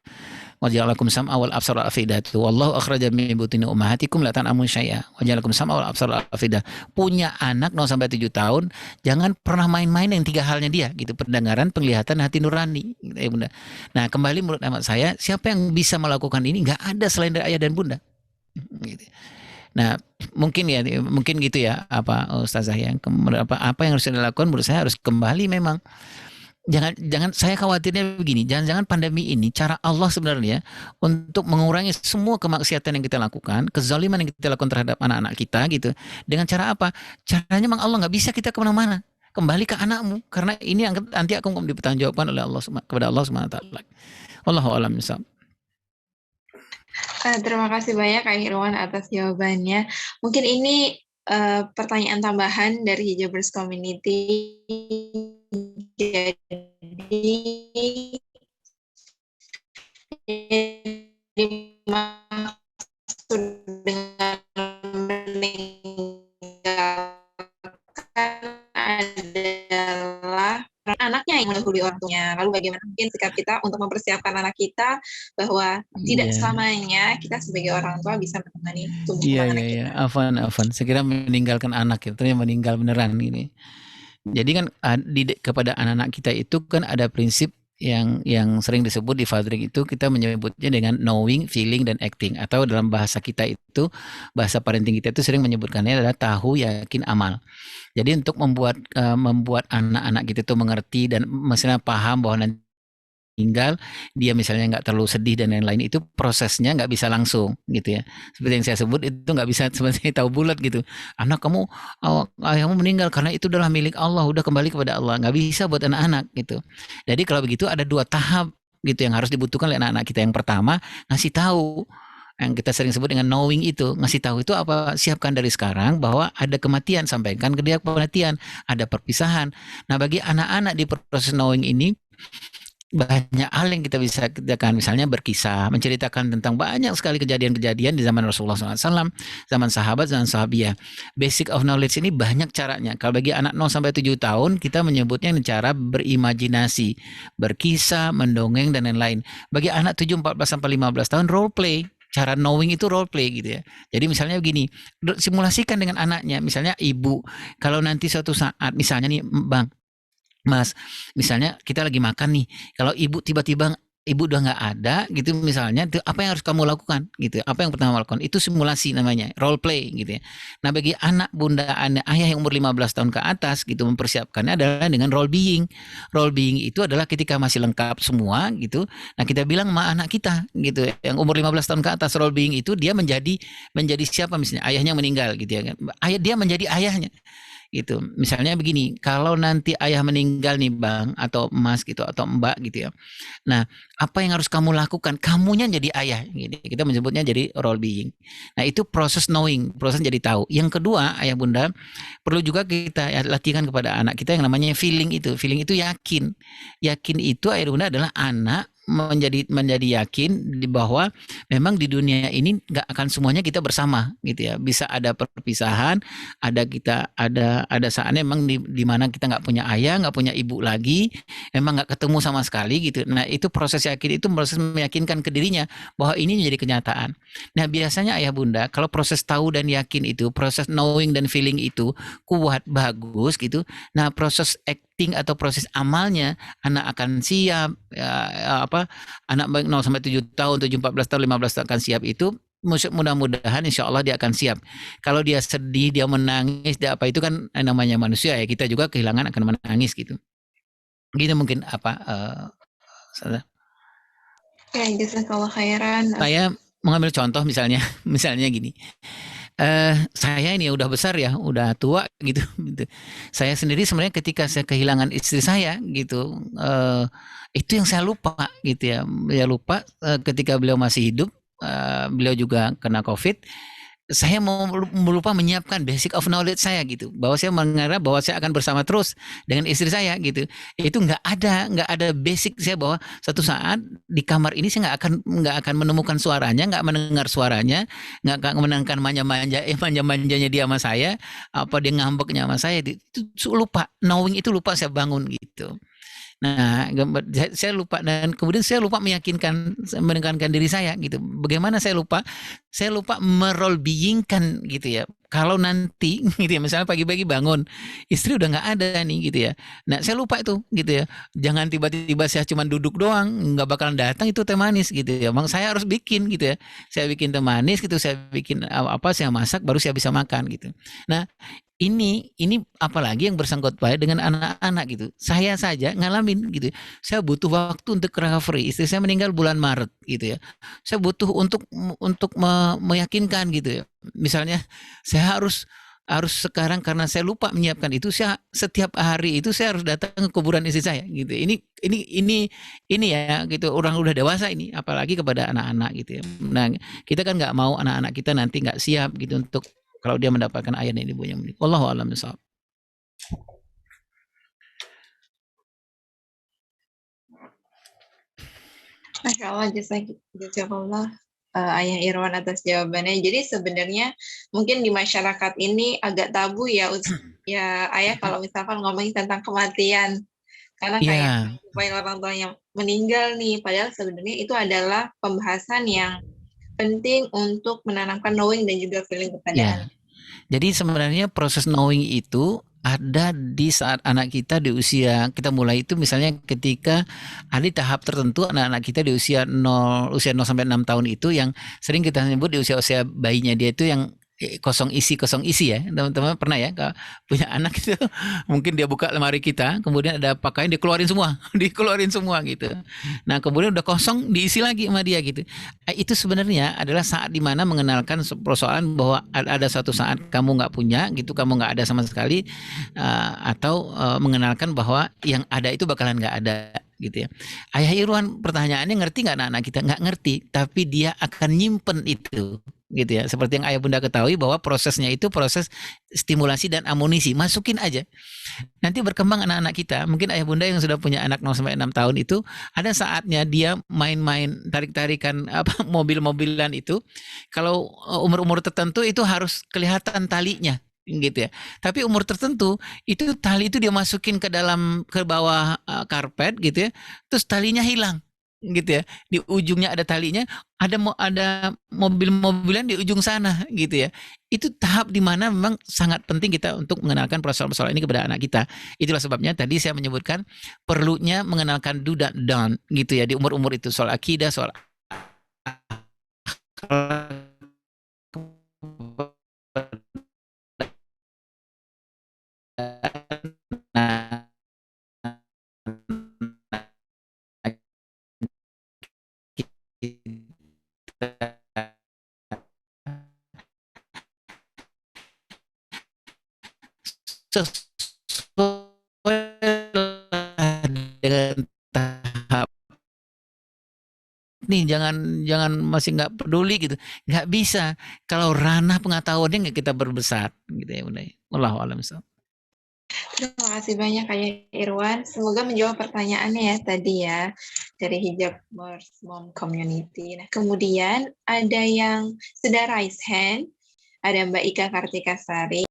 Wa ja'alakum sam'a wal absara wal afidah. Wallahu akhraja min butuni ummahatikum la ta'lamun syai'a. Wa ja'alakum sam'a wal absara wal afidah. Punya anak 0 sampai 7 tahun, jangan pernah main-main yang 3 halnya dia gitu, pendengaran, penglihatan, hati nurani gitu, ya Bunda. Nah, kembali menurut hemat saya, siapa yang bisa melakukan ini? Enggak ada selain dari ayah dan bunda. Gitu. Nah, mungkin gitu ya, Ustazah yang apa yang harus dilakukan menurut saya harus kembali memang. Jangan saya khawatirnya begini, jangan-jangan pandemi ini cara Allah sebenarnya untuk mengurangi semua kemaksiatan yang kita lakukan, kezaliman yang kita lakukan terhadap anak-anak kita gitu. Dengan cara apa? Caranya memang Allah nggak bisa kita kemana-mana. Kembali ke anakmu, karena ini yang nanti akan dipertanggungjawabkan oleh Allah kepada Allah Subhanahu wa taala. Wallahu a'lam bishawab. Terima kasih banyak Kak Irwan atas jawabannya. Mungkin ini pertanyaan tambahan dari Hijabers Community. Jadi dimaksud dengan meninggalkan adalah anaknya yang mendahului orang tuanya. Lalu bagaimana mungkin sikap kita untuk mempersiapkan anak kita bahwa tidak selamanya kita sebagai orang tua bisa menemani tumbuh kembang anak kita. Afwan. Sekira meninggalkan anak itu yang meninggal beneran ini. Jadi kan kepada anak-anak kita itu kan ada prinsip yang sering disebut di fathering itu kita menyebutnya dengan knowing, feeling, dan acting, atau dalam bahasa kita itu, bahasa parenting kita itu sering menyebutkannya adalah tahu, yakin, amal. Jadi untuk membuat anak-anak kita itu mengerti dan misalnya paham bahwa nanti tinggal dia misalnya nggak terlalu sedih dan lain-lain, itu prosesnya nggak bisa langsung gitu ya. Seperti yang saya sebut itu nggak bisa seperti tahu bulat gitu. Anak kamu, ayahmu meninggal karena itu adalah milik Allah, udah kembali kepada Allah. Nggak bisa buat anak-anak gitu. Jadi kalau begitu ada 2 tahap gitu yang harus dibutuhkan oleh anak-anak kita. Yang pertama, ngasih tahu, yang kita sering sebut dengan knowing itu. Ngasih tahu itu apa? Siapkan dari sekarang bahwa ada kematian, sampaikan ke dia kematian, ada perpisahan. Nah, bagi anak-anak di proses knowing ini banyak hal yang kita bisa kerjakan, misalnya berkisah, menceritakan tentang banyak sekali kejadian-kejadian di zaman Rasulullah SAW, zaman sahabat, zaman sahabiah. Basic of knowledge ini banyak caranya. Kalau bagi anak 0 sampai 7 tahun, kita menyebutnya cara berimajinasi, berkisah, mendongeng, dan lain-lain. Bagi anak 7, 14 sampai 15 tahun, role play. Cara knowing itu role play gitu ya. Jadi misalnya begini, simulasikan dengan anaknya, misalnya ibu, kalau nanti suatu saat, misalnya nih Bang, Mas, misalnya kita lagi makan nih, kalau ibu tiba-tiba ibu udah nggak ada gitu misalnya, itu apa yang harus kamu lakukan gitu? Apa yang pertama lakukan? Itu simulasi namanya, role play gitu ya. Nah, bagi anak, bunda, ayah yang umur 15 tahun ke atas gitu mempersiapkannya adalah dengan role being. Role being itu adalah ketika masih lengkap semua gitu. Nah, kita bilang sama anak kita gitu ya, yang umur 15 tahun ke atas, role being itu dia menjadi siapa, misalnya ayahnya meninggal gitu ya. Dia menjadi ayahnya gitu. Misalnya begini, kalau nanti ayah meninggal nih Bang, atau Mas gitu, atau Mbak gitu ya. Nah, apa yang harus kamu lakukan? Kamunya jadi ayah. Gitu. Kita menyebutnya jadi role being. Nah, itu proses knowing, proses jadi tahu. Yang kedua, ayah bunda, perlu juga kita latihkan kepada anak kita yang namanya feeling itu. Feeling itu yakin. Yakin itu ayah bunda adalah anak menjadi yakin bahwa memang di dunia ini nggak akan semuanya kita bersama gitu ya, bisa ada perpisahan, ada saatnya memang di mana kita nggak punya ayah, nggak punya ibu lagi, memang nggak ketemu sama sekali gitu. Nah, itu proses yakin, itu proses meyakinkan ke dirinya bahwa ini menjadi kenyataan. Nah, biasanya ayah bunda kalau proses tahu dan yakin itu, proses knowing dan feeling itu kuat, bagus gitu. Nah, proses acting atau proses amalnya anak akan siap anak baik 0 sampai 7 tahun, 7 14 tahun, 15 tahun akan siap itu, mudah-mudahan insya Allah dia akan siap. Kalau dia sedih, dia menangis, dia apa itu kan namanya manusia ya, kita juga kehilangan akan menangis gitu. Gitu mungkin jazakallah khairan. Saya mengambil contoh misalnya gini. Saya ini udah besar ya, udah tua gitu. Saya sendiri sebenarnya ketika saya kehilangan istri saya gitu, itu yang saya lupa gitu ya. Saya lupa ketika beliau masih hidup, beliau juga kena COVID. Saya mau lupa menyiapkan basic of knowledge saya gitu, bahwa saya mengira bahwa saya akan bersama terus dengan istri saya gitu. Itu nggak ada basic saya bahwa satu saat di kamar ini saya nggak akan menemukan suaranya, nggak mendengar suaranya, nggak akan mendengarkan manja-manjanya dia sama saya, apa dia ngambeknya sama saya, itu lupa, knowing itu lupa saya bangun gitu. Nah, saya lupa, dan kemudian saya lupa menekankan diri saya gitu. Bagaimana saya lupa? Saya lupa merole being-kan gitu ya. Kalau nanti gitu ya, misalnya pagi-pagi bangun, istri udah nggak ada nih gitu ya. Nah, saya lupa itu gitu ya. Jangan tiba-tiba saya cuma duduk doang, nggak bakalan datang itu teh manis gitu ya. Bang, saya harus bikin gitu ya. Saya bikin teh manis gitu, saya bikin saya masak baru saya bisa makan gitu. Nah, ini apalagi yang bersangkut paut dengan anak-anak gitu. Saya saja ngalamin gitu. Saya butuh waktu untuk recovery. Istri saya meninggal bulan Maret gitu ya. Saya butuh untuk meyakinkan gitu ya. Misalnya saya harus sekarang karena saya lupa menyiapkan itu, saya setiap hari itu saya harus datang ke kuburan istri saya gitu. Ini ya gitu, orang udah dewasa ini, apalagi kepada anak-anak gitu ya. Nah, kita kan nggak mau anak-anak kita nanti nggak siap gitu untuk kalau dia mendapatkan ayah dan ibunya meninggal. Wallahu a'lam bishawab. Masya Allah, jazakallah Ayah Irwan atas jawabannya. Jadi sebenarnya mungkin di masyarakat ini agak tabu ya, ya Ayah kalau misalkan ngomongin tentang kematian. Karena kayak Iya, supaya orang tua yang meninggal nih, padahal sebenarnya itu adalah pembahasan yang penting untuk menanamkan knowing dan juga feeling kepada iya. anak. Jadi sebenarnya proses knowing itu ada di saat anak kita di usia kita mulai itu misalnya ketika ada di tahap tertentu anak-anak kita di usia 0 sampai 6 tahun itu yang sering kita sebut di usia-usia bayinya dia itu yang kosong isi ya. Teman-teman pernah ya punya anak itu mungkin dia buka lemari kita, kemudian ada pakaian dikeluarin semua, dikeluarin semua gitu. Nah, kemudian udah kosong diisi lagi sama dia gitu. Itu sebenarnya adalah saat dimana mengenalkan persoalan bahwa ada satu saat kamu nggak punya gitu, kamu nggak ada sama sekali, atau mengenalkan bahwa yang ada itu bakalan nggak ada gitu ya. Ayah Irwan pertanyaannya ngerti nggak anak-anak kita? Nggak ngerti, tapi dia akan nyimpen itu gitu ya. Seperti yang ayah bunda ketahui bahwa prosesnya itu proses stimulasi dan amunisi. Masukin aja. Nanti berkembang anak-anak kita. Mungkin ayah bunda yang sudah punya anak 0 sampai 6 tahun itu ada saatnya dia main-main tarik-tarikan apa mobil-mobilan itu. Kalau umur-umur tertentu itu harus kelihatan talinya gitu ya. Tapi umur tertentu itu tali itu dia masukin ke bawah karpet gitu ya. Terus talinya hilang gitu ya. Di ujungnya ada talinya, ada mobil-mobilan di ujung sana gitu ya. Itu tahap di mana memang sangat penting kita untuk mengenalkan persoalan-persoalan ini kepada anak kita. Itulah sebabnya tadi saya menyebutkan perlunya mengenalkan do dan don't gitu ya di umur-umur itu soal akidah, soal dengan tahap nih jangan jangan masih nggak peduli gitu, nggak bisa kalau ranah pengetahuannya nggak kita berbesar gitu ya bunda. Wallahu a'lam. Terima kasih banyak Ayah Irwan. Semoga menjawab pertanyaannya ya tadi ya dari Hijabers Mom Community. Nah, kemudian ada yang sudah raise hand, ada Mbak Ika Kartika Sari.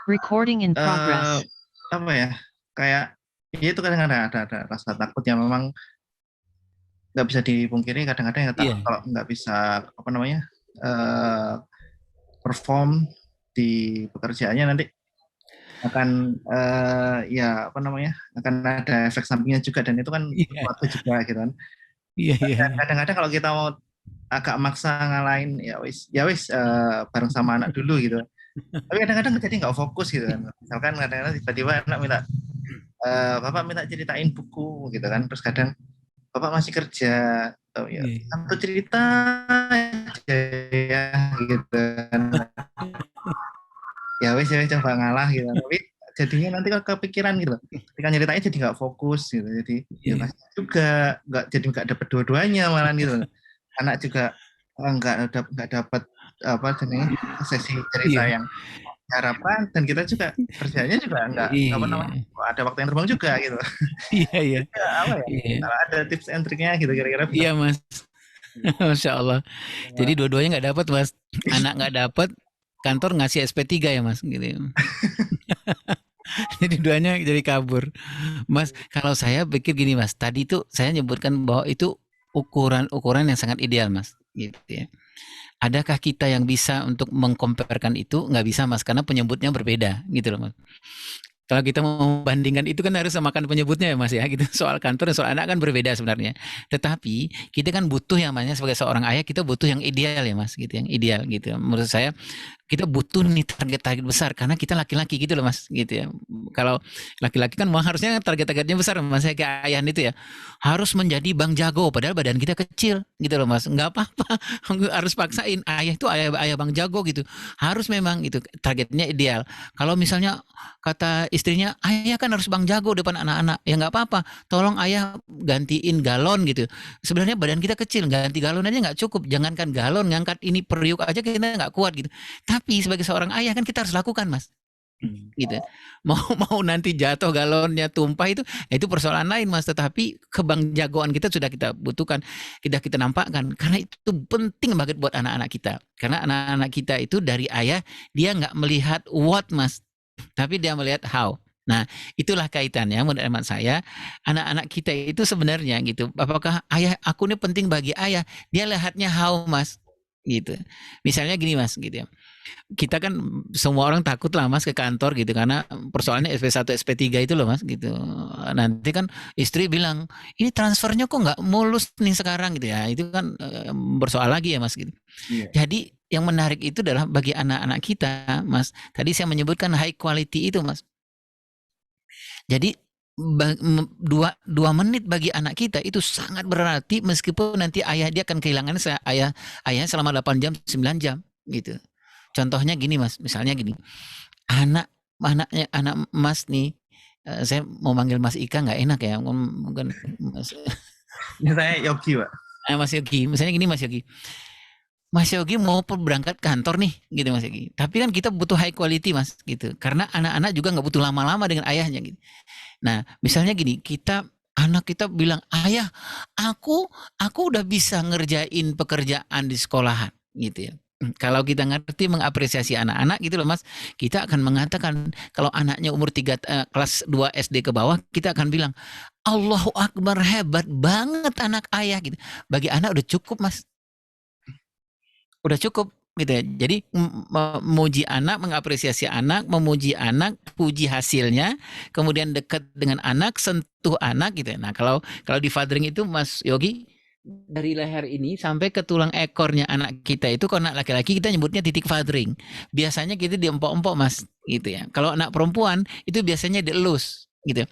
Recording in progress. Apa ya? Kayak ya itu kadang-kadang ada rasa takut yang memang nggak bisa dipungkiri. Kadang-kadang yang takut kalau nggak bisa apa namanya perform di pekerjaannya nanti akan ya apa namanya akan ada efek sampingnya juga dan itu kan sesuatu juga gitu kan. Kadang-kadang kalau kita mau agak maksa ngalahin ya wis bareng sama anak dulu gitu. Tapi kadang-kadang jadi nggak fokus gitu kan. Misalkan kadang-kadang tiba-tiba anak minta bapak minta ceritain buku gitu kan. Terus kadang bapak masih kerja. Oh, ya, satu cerita aja ya gitu kan. Ya wis coba ngalah gitu. Tapi jadinya nanti kalau kepikiran gitu. Ketika nyeritain jadi nggak fokus gitu. Jadi ya pasti juga nggak dapat dua-duanya malah gitu. Anak juga nggak dapat apa jenis sesi cerita yang harapan dan kita juga kerjanya juga nggak apa namanya ada waktu yang terbang juga gitu. Iya. Apa ya? Kalau ada tips and triknya gitu kira-kira bisa. Iya mas. Masya Allah. Jadi dua-duanya nggak dapat mas. Anak nggak dapat, kantor ngasih SP3 ya mas gitu. Jadi duanya jadi kabur. Mas, kalau saya pikir gini mas, tadi itu saya nyebutkan bahwa itu ukuran yang sangat ideal mas, gitu ya. Adakah kita yang bisa untuk mengkomparkan itu? Nggak bisa mas, karena penyebutnya berbeda, gitu loh mas. Kalau kita mau membandingkan itu kan harus samakan penyebutnya ya mas ya gitu. Soal kantor dan soal anak kan berbeda sebenarnya. Tetapi kita kan butuh yang namanya sebagai seorang ayah kita butuh yang ideal ya mas gitu, yang ideal gitu. Menurut saya kita butuh nih target-target besar karena kita laki-laki gitu loh Mas gitu ya. Kalau laki-laki kan harusnya target-targetnya besar Mas, kayak ayah itu ya. Harus menjadi Bang Jago padahal badan kita kecil gitu loh Mas. Enggak apa-apa. Harus paksain ayah itu ayah Bang Jago gitu. Harus memang gitu targetnya ideal. Kalau misalnya kata istrinya, ayah kan harus Bang Jago depan anak-anak. Ya nggak apa-apa. Tolong ayah gantiin galon gitu. Sebenarnya badan kita kecil, ganti galon aja nggak cukup. Jangankan galon, ngangkat ini periuk aja kita nggak kuat gitu. Tapi sebagai seorang ayah kan kita harus lakukan Mas, gitu. Mau nanti jatuh galonnya tumpah itu persoalan lain Mas. Tetapi kebangjagoan kita sudah kita butuhkan, kita nampakkan karena itu penting banget buat anak-anak kita. Karena anak-anak kita itu dari ayah dia nggak melihat what Mas, tapi dia melihat how. Nah, itulah kaitannya menurut hemat saya, anak-anak kita itu sebenarnya gitu. Apakah ayah aku ini penting bagi ayah? Dia lihatnya how Mas, gitu. Misalnya gini Mas, gitu ya. Kita kan semua orang takut lah Mas ke kantor gitu karena persoalannya SP1 SP3 itu loh Mas gitu. Nanti kan istri bilang ini transfernya kok nggak mulus nih sekarang gitu ya. Itu kan bersoal lagi ya Mas gitu. Jadi yang menarik itu adalah bagi anak-anak kita Mas. Tadi saya menyebutkan high quality itu Mas. Jadi 2 menit bagi anak kita itu sangat berarti meskipun nanti ayah dia akan kehilangan ayah selama 8 jam 9 jam gitu. Contohnya gini Mas, misalnya gini, anak Mas nih, saya mau manggil Mas Ika nggak enak ya, mungkin Mas. Ya saya Yogi Pak. Mas Yogi, misalnya gini Mas Yogi. Mas Yogi mau berangkat kantor nih, gitu Mas Yogi. Tapi kan kita butuh high quality Mas, gitu. Karena anak-anak juga nggak butuh lama-lama dengan ayahnya gitu. Nah, misalnya gini, anak kita bilang, ayah, aku udah bisa ngerjain pekerjaan di sekolahan, gitu ya. Kalau kita ngerti mengapresiasi anak-anak gitu loh Mas, kita akan mengatakan kalau anaknya umur 3 kelas 2 SD ke bawah, kita akan bilang Allahu Akbar, hebat banget anak ayah gitu. Bagi anak udah cukup Mas, udah cukup gitu ya. Jadi memuji anak, mengapresiasi anak, memuji anak, puji hasilnya, kemudian dekat dengan anak, sentuh anak gitu ya. Nah kalau di fathering itu Mas Yogi, dari leher ini sampai ke tulang ekornya anak kita itu, kalau anak laki-laki kita nyebutnya titik fathering. Biasanya kita diempok-empok Mas gitu ya. Kalau anak perempuan itu biasanya dielus gitu.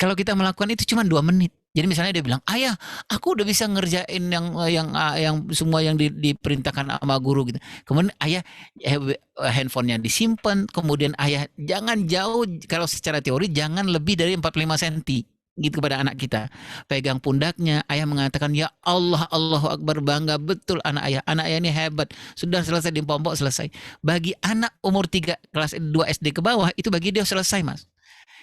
Kalau kita melakukan itu cuma 2 menit. Jadi misalnya dia bilang, ayah, aku udah bisa ngerjain yang semua yang diperintahkan sama guru gitu. Kemudian ayah handphonenya disimpan, kemudian ayah jangan jauh, kalau secara teori jangan lebih dari 45 cm. Gitu kepada anak kita, pegang pundaknya, ayah mengatakan ya Allah, Allahu Akbar, bangga betul anak ayah ini hebat, sudah selesai dipompok, selesai. Bagi anak umur 3 kelas 2 SD ke bawah itu bagi dia selesai Mas.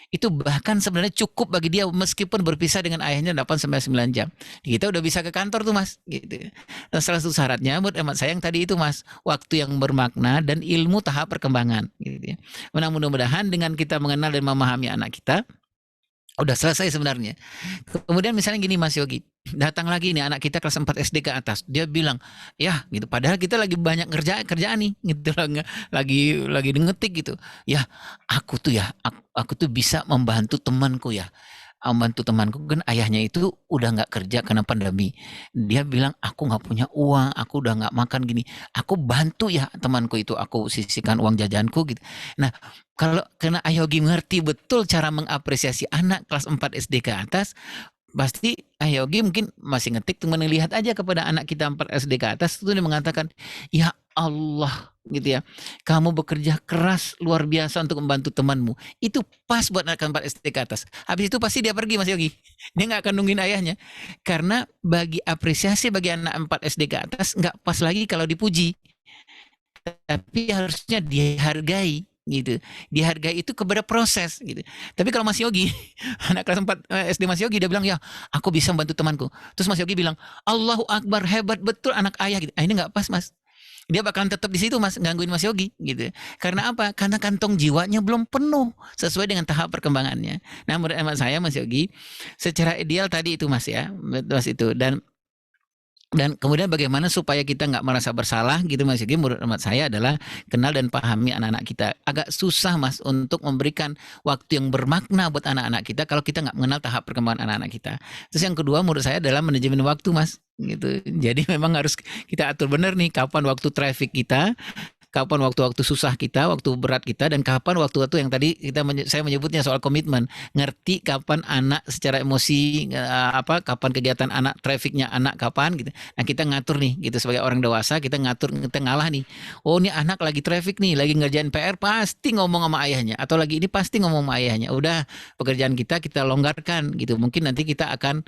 Itu bahkan sebenarnya cukup bagi dia meskipun berpisah dengan ayahnya 8-9 jam. Kita udah bisa ke kantor tuh Mas gitu. Dan salah satu syaratnya menurut hemat saya yang tadi itu Mas, waktu yang bermakna dan ilmu tahap perkembangan gitu ya. Mudah-mudahan dengan kita mengenal dan memahami anak kita udah selesai sebenarnya. Kemudian misalnya gini Mas Yogi, datang lagi nih anak kita kelas 4 SD ke atas, dia bilang ya gitu, padahal kita lagi banyak kerjaan nih gitu, lagi ngetik gitu ya, aku tuh bisa membantu temanku ya, membantu temanku kan ayahnya itu udah nggak kerja karena pandemi. Dia bilang aku nggak punya uang, aku udah nggak makan gini, aku bantu ya temanku itu, aku sisihkan uang jajanku gitu. Nah karena Ayogi ngerti betul cara mengapresiasi anak kelas 4 SD ke atas, pasti Ayogi mungkin masih ngetik, teman lihat aja kepada anak kita 4 SD ke atas itu dia mengatakan ya Allah gitu ya, kamu bekerja keras luar biasa untuk membantu temanmu, itu pas buat anak 4 SD ke atas. Habis itu pasti dia pergi Mas Yogi, dia nggak akan nungguin ayahnya, karena bagi apresiasi bagi anak 4 SD ke atas nggak pas lagi kalau dipuji, tapi harusnya dihargai gitu. Dihargai itu kepada proses gitu. Tapi kalau Mas Yogi, anak kelas 4 SD Mas Yogi, dia bilang ya aku bisa membantu temanku. Terus Mas Yogi bilang Allahu Akbar, hebat betul anak ayah gitu. Ini nggak pas Mas. Dia bakalan tetap di situ Mas, gangguin Mas Yogi gitu. Karena apa? Karena kantong jiwanya belum penuh sesuai dengan tahap perkembangannya. Nah menurut saya Mas Yogi, secara ideal tadi itu Mas ya, Mas itu, dan kemudian bagaimana supaya kita nggak merasa bersalah gitu Mas Yogi, menurut hemat saya adalah kenal dan pahami anak-anak kita. Agak susah Mas untuk memberikan waktu yang bermakna buat anak-anak kita kalau kita nggak mengenal tahap perkembangan anak-anak kita. Terus yang kedua menurut saya adalah manajemen waktu Mas gitu. Jadi memang harus kita atur benar nih kapan waktu traffic kita, kapan waktu-waktu susah kita, waktu berat kita, dan kapan waktu-waktu yang tadi saya menyebutnya soal komitmen. Ngerti kapan anak secara emosi, kapan kegiatan anak, trafficnya anak kapan gitu. Nah kita ngatur nih gitu sebagai orang dewasa, kita ngatur, kita ngalah nih. Oh ini anak lagi traffic nih, lagi ngerjain PR, pasti ngomong sama ayahnya, atau lagi ini pasti ngomong sama ayahnya. Udah pekerjaan kita longgarkan gitu. Mungkin nanti kita akan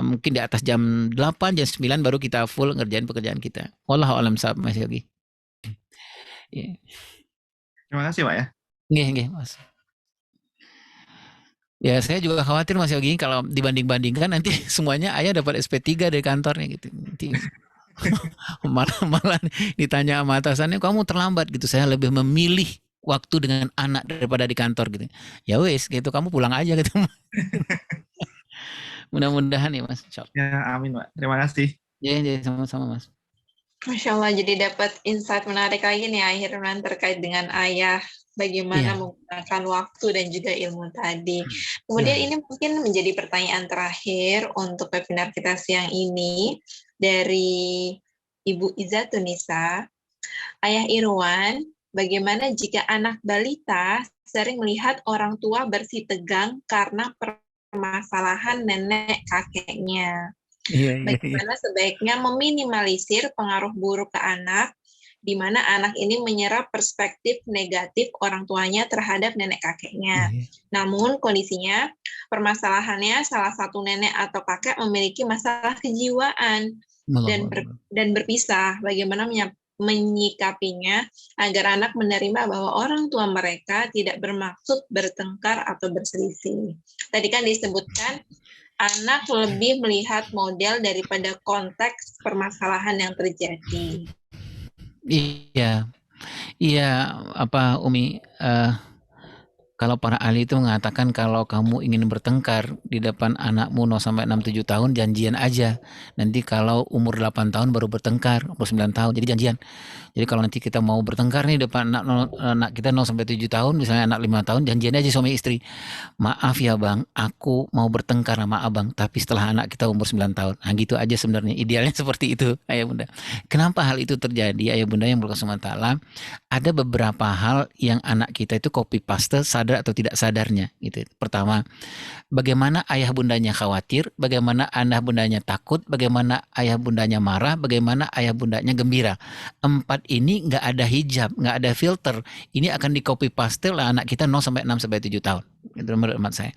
mungkin di atas jam 8, jam 9 baru kita full ngerjain pekerjaan kita. Wallahu a'lam bishawab, Mas Yogi. Yeah. Terima kasih Pak ya. Nggih, Mas. Ya saya juga khawatir Mas Yogi kalau dibanding-bandingkan nanti semuanya ayah dapat SP3 dari kantornya gitu. Nanti malah ditanya sama atasannya, kamu terlambat gitu. Saya lebih memilih waktu dengan anak daripada di kantor gitu. Ya wes gitu, kamu pulang aja gitu. Mudah-mudahan ya Mas. Ya amin Pak. Terima kasih. Ya sama-sama Mas. Masya Allah, jadi dapat insight menarik lagi nih akhirnya terkait dengan ayah, bagaimana menggunakan waktu dan juga ilmu tadi. Kemudian ini mungkin menjadi pertanyaan terakhir untuk webinar kita siang ini dari Ibu Izzatunisa. Ayah Irwan, bagaimana jika anak balita sering melihat orang tua bersitegang karena permasalahan nenek kakeknya? Bagaimana sebaiknya meminimalisir pengaruh buruk ke anak, di mana anak ini menyerap perspektif negatif orang tuanya terhadap nenek kakeknya. Namun kondisinya, permasalahannya salah satu nenek atau kakek memiliki masalah kejiwaan dan berpisah. Bagaimana menyikapinya agar anak menerima bahwa orang tua mereka tidak bermaksud bertengkar atau berselisih. Tadi kan disebutkan anak lebih melihat model daripada konteks permasalahan yang terjadi. Iya, Umi, kalau para ahli itu mengatakan kalau kamu ingin bertengkar di depan anakmu 0 sampai 6 7 tahun janjian aja. Nanti kalau umur 8 tahun baru bertengkar, umur 9 tahun jadi janjian. Jadi kalau nanti kita mau bertengkar nih depan anak kita 0 sampai 7 tahun, misalnya anak 5 tahun, janjian aja suami istri. Maaf ya Bang, aku mau bertengkar sama Abang, tapi setelah anak kita umur 9 tahun. Nah gitu aja sebenarnya, idealnya seperti itu, Ayah Bunda. Kenapa hal itu terjadi, Ayah Bunda yang berkata SWT? Ada beberapa hal yang anak kita itu copy paste, sadar atau tidak sadarnya gitu. Pertama, bagaimana ayah bundanya khawatir, bagaimana ayah bundanya takut, bagaimana ayah bundanya marah, bagaimana ayah bundanya gembira. 4 ini nggak ada hijab, nggak ada filter. Ini akan di copy paste lah anak kita 0 sampai 6 sampai 7 tahun. Itu menurut hemat saya.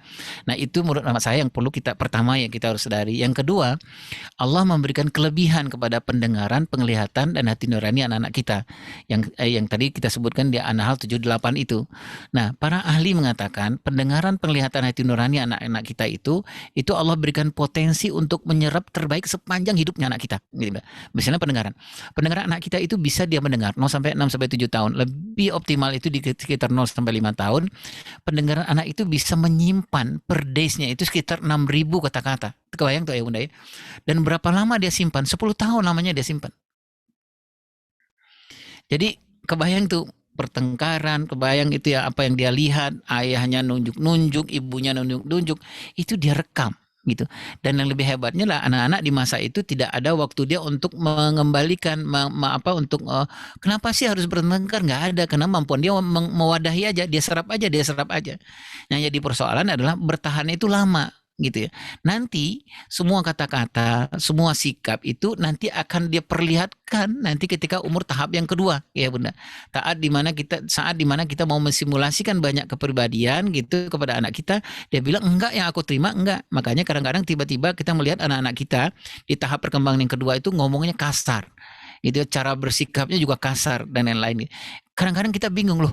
Nah itu menurut hemat saya yang perlu kita, pertama yang kita harus sadari. Yang kedua, Allah memberikan kelebihan kepada pendengaran, penglihatan, dan hati nurani anak-anak kita. Yang tadi kita sebutkan di An-Nahl 78 itu. Nah para ahli mengatakan pendengaran, penglihatan, hati nurani anak-anak kita itu Allah berikan potensi untuk menyerap terbaik sepanjang hidupnya anak kita. Misalnya pendengaran anak kita itu bisa dia mendengar 0 sampai 6 sampai 7 tahun. Lebih optimal itu di sekitar 0 sampai 5 tahun. Pendengaran anak itu bisa menyimpan per days-nya itu sekitar 6.000 kata-kata. Kebayang tuh ya Bunda ya. Dan berapa lama dia simpan? 10 tahun lamanya dia simpan. Jadi kebayang tuh pertengkaran, kebayang itu ya apa yang dia lihat, ayahnya nunjuk-nunjuk, ibunya nunjuk-nunjuk, itu dia rekam gitu. Dan yang lebih hebatnya lah anak-anak di masa itu tidak ada waktu dia untuk mengembalikan kenapa sih harus bertengkar, nggak ada, karena kemampuan dia mewadahi aja, dia serap aja. Yang jadi persoalan adalah bertahan itu lama gitu ya. Nanti semua kata-kata, semua sikap itu nanti akan dia perlihatkan nanti ketika umur tahap yang kedua ya Bunda. Saat dimana kita mau mensimulasikan banyak kepribadian gitu kepada anak kita, dia bilang enggak, yang aku terima enggak. Makanya kadang-kadang tiba-tiba kita melihat anak-anak kita di tahap perkembangan yang kedua itu ngomongnya kasar. Gitu, cara bersikapnya juga kasar dan lain-lain. Kadang-kadang kita bingung loh,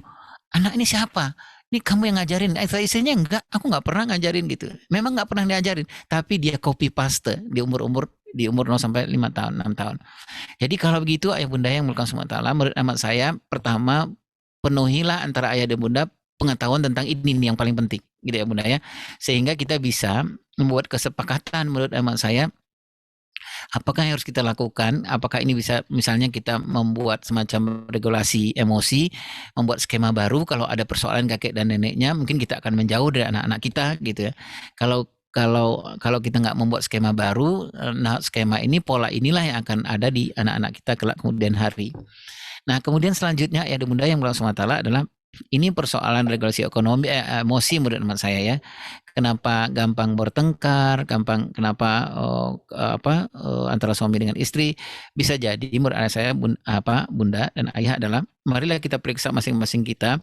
anak ini siapa? Ini kamu yang ngajarin, istrinya enggak, aku nggak pernah ngajarin gitu. Memang nggak pernah diajarin, tapi dia copy paste di umur 0 sampai 5 tahun, 6 tahun. Jadi kalau begitu ayah bunda yang mulkan SWT, menurut amat saya, pertama penuhilah antara ayah dan bunda pengetahuan tentang ini yang paling penting, gitu ya bunda ya. Sehingga kita bisa membuat kesepakatan menurut amat saya, apakah yang harus kita lakukan? Apakah ini bisa misalnya kita membuat semacam regulasi emosi, membuat skema baru kalau ada persoalan kakek dan neneknya, mungkin kita akan menjauh dari anak-anak kita gitu ya. Kalau kita nggak membuat skema baru, nah skema ini, pola inilah yang akan ada di anak-anak kita kelak kemudian hari. Nah, kemudian selanjutnya ya Bunda yang Allah SWT adalah ini persoalan regulasi ekonomi, emosi menurut teman saya ya. Kenapa gampang bertengkar, kenapa antara suami dengan istri? Bisa jadi menurut saya Bunda dan Ayah adalah marilah kita periksa masing-masing kita.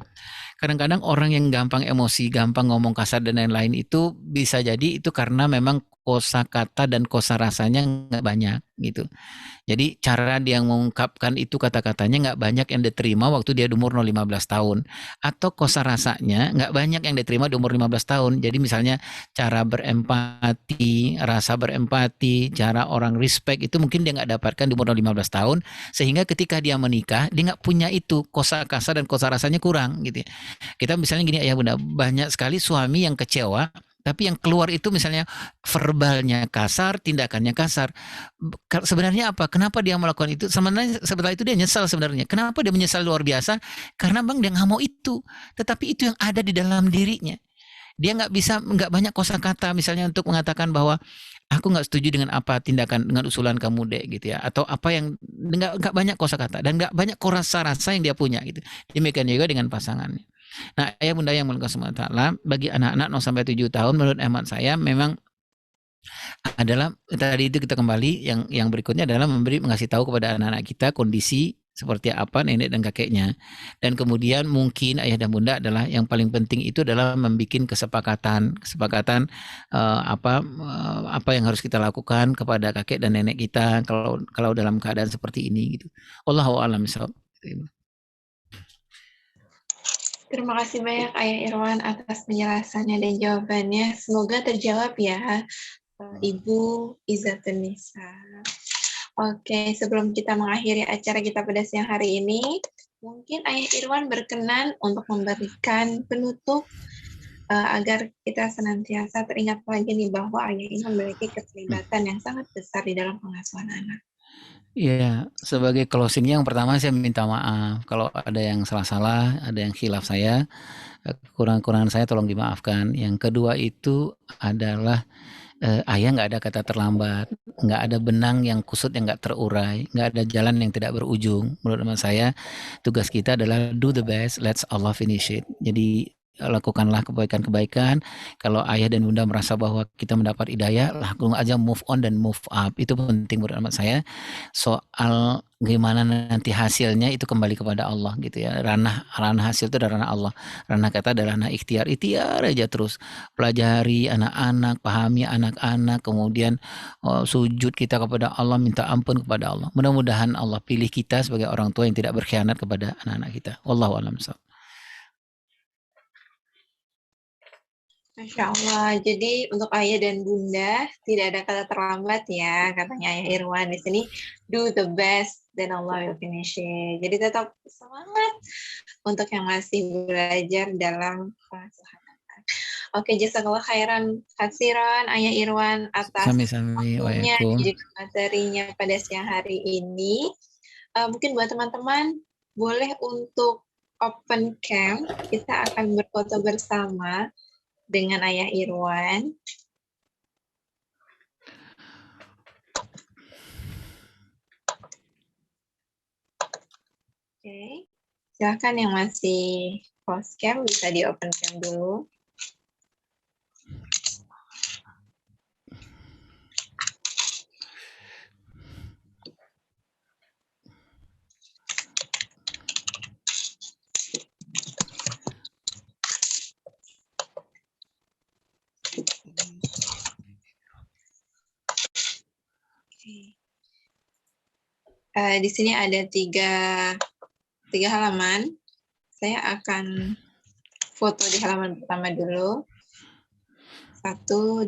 Kadang-kadang orang yang gampang emosi, gampang ngomong kasar dan lain-lain itu bisa jadi itu karena memang kosakata dan kosarasanya nggak banyak gitu. Jadi cara dia mengungkapkan itu kata-katanya nggak banyak yang diterima waktu dia di umur 15 tahun. Atau kosarasanya nggak banyak yang diterima di umur 15 tahun. Jadi misalnya cara berempati, rasa berempati, cara orang respect itu mungkin dia nggak dapatkan di umur 15 tahun. Sehingga ketika dia menikah, dia nggak punya itu. Kosakata dan kosarasanya kurang gitu ya. Kita misalnya gini ya Bunda, banyak sekali suami yang kecewa tapi yang keluar itu misalnya verbalnya kasar, tindakannya kasar. Sebenarnya apa? Kenapa dia melakukan itu? Sebenarnya setelah itu dia nyesal sebenarnya. Kenapa dia menyesal luar biasa? Karena bang dia nggak mau itu. Tetapi itu yang ada di dalam dirinya. Dia nggak banyak kosakata misalnya untuk mengatakan bahwa aku nggak setuju dengan apa tindakan dengan usulan kamu dek gitu ya, atau apa yang nggak banyak kosakata dan nggak banyak rasa yang dia punya gitu. Demikian juga dengan pasangannya. Nah, ayah bunda yang mulia SWT, bagi anak-anak 0 sampai 7 tahun menurut hemat saya memang adalah tadi itu kita kembali yang berikutnya adalah mengasih tahu kepada anak-anak kita kondisi seperti apa nenek dan kakeknya. Dan kemudian mungkin ayah dan bunda adalah yang paling penting itu adalah membuat kesepakatan apa yang harus kita lakukan kepada kakek dan nenek kita kalau dalam keadaan seperti ini gitu. Wallahu a'lam bishawab. Terima kasih banyak Ayah Irwan atas penjelasannya dan jawabannya. Semoga terjawab ya, Ibu Izzatun Nisa. Oke, sebelum kita mengakhiri acara kita pada siang hari ini, mungkin Ayah Irwan berkenan untuk memberikan penutup agar kita senantiasa teringat lagi nih bahwa Ayah ini memiliki keterlibatan yang sangat besar di dalam pengasuhan anak. Iya, sebagai closingnya yang pertama saya minta maaf kalau ada yang salah-salah, ada yang khilaf saya, kurang-kurangan saya tolong dimaafkan. Yang kedua itu adalah ayah nggak ada kata terlambat, nggak ada benang yang kusut yang nggak terurai, nggak ada jalan yang tidak berujung. Menurut saya tugas kita adalah do the best, let's Allah finish it. Jadi lakukanlah kebaikan-kebaikan. Kalau ayah dan bunda merasa bahwa kita mendapat hidayah, langsung aja move on dan move up. Itu penting menurut saya. Soal gimana nanti hasilnya itu kembali kepada Allah gitu ya. Ranah hasil itu adalah ranah Allah. Ranah kata adalah ranah ikhtiar aja terus. Pelajari anak-anak, pahami anak-anak, kemudian sujud kita kepada Allah, minta ampun kepada Allah. Mudah-mudahan Allah pilih kita sebagai orang tua yang tidak berkhianat kepada anak-anak kita. Wallahu a'lam bishawab. Masya Allah. Jadi untuk ayah dan bunda tidak ada kata terlambat ya, katanya Ayah Irwan di sini. Do the best dan Allah will finish it. Jadi tetap semangat untuk yang masih belajar dalam pengasuhan anak. Oke, jazakallah khairan katsiran Ayah Irwan atas waktunya jadi materinya pada siang hari ini. Mungkin buat teman-teman boleh untuk open cam, kita akan berfoto bersama dengan Ayah Irwan. Oke, silakan yang masih close cam bisa di open cam dulu. Di sini ada tiga halaman. Saya akan foto di halaman pertama dulu. 1, 2,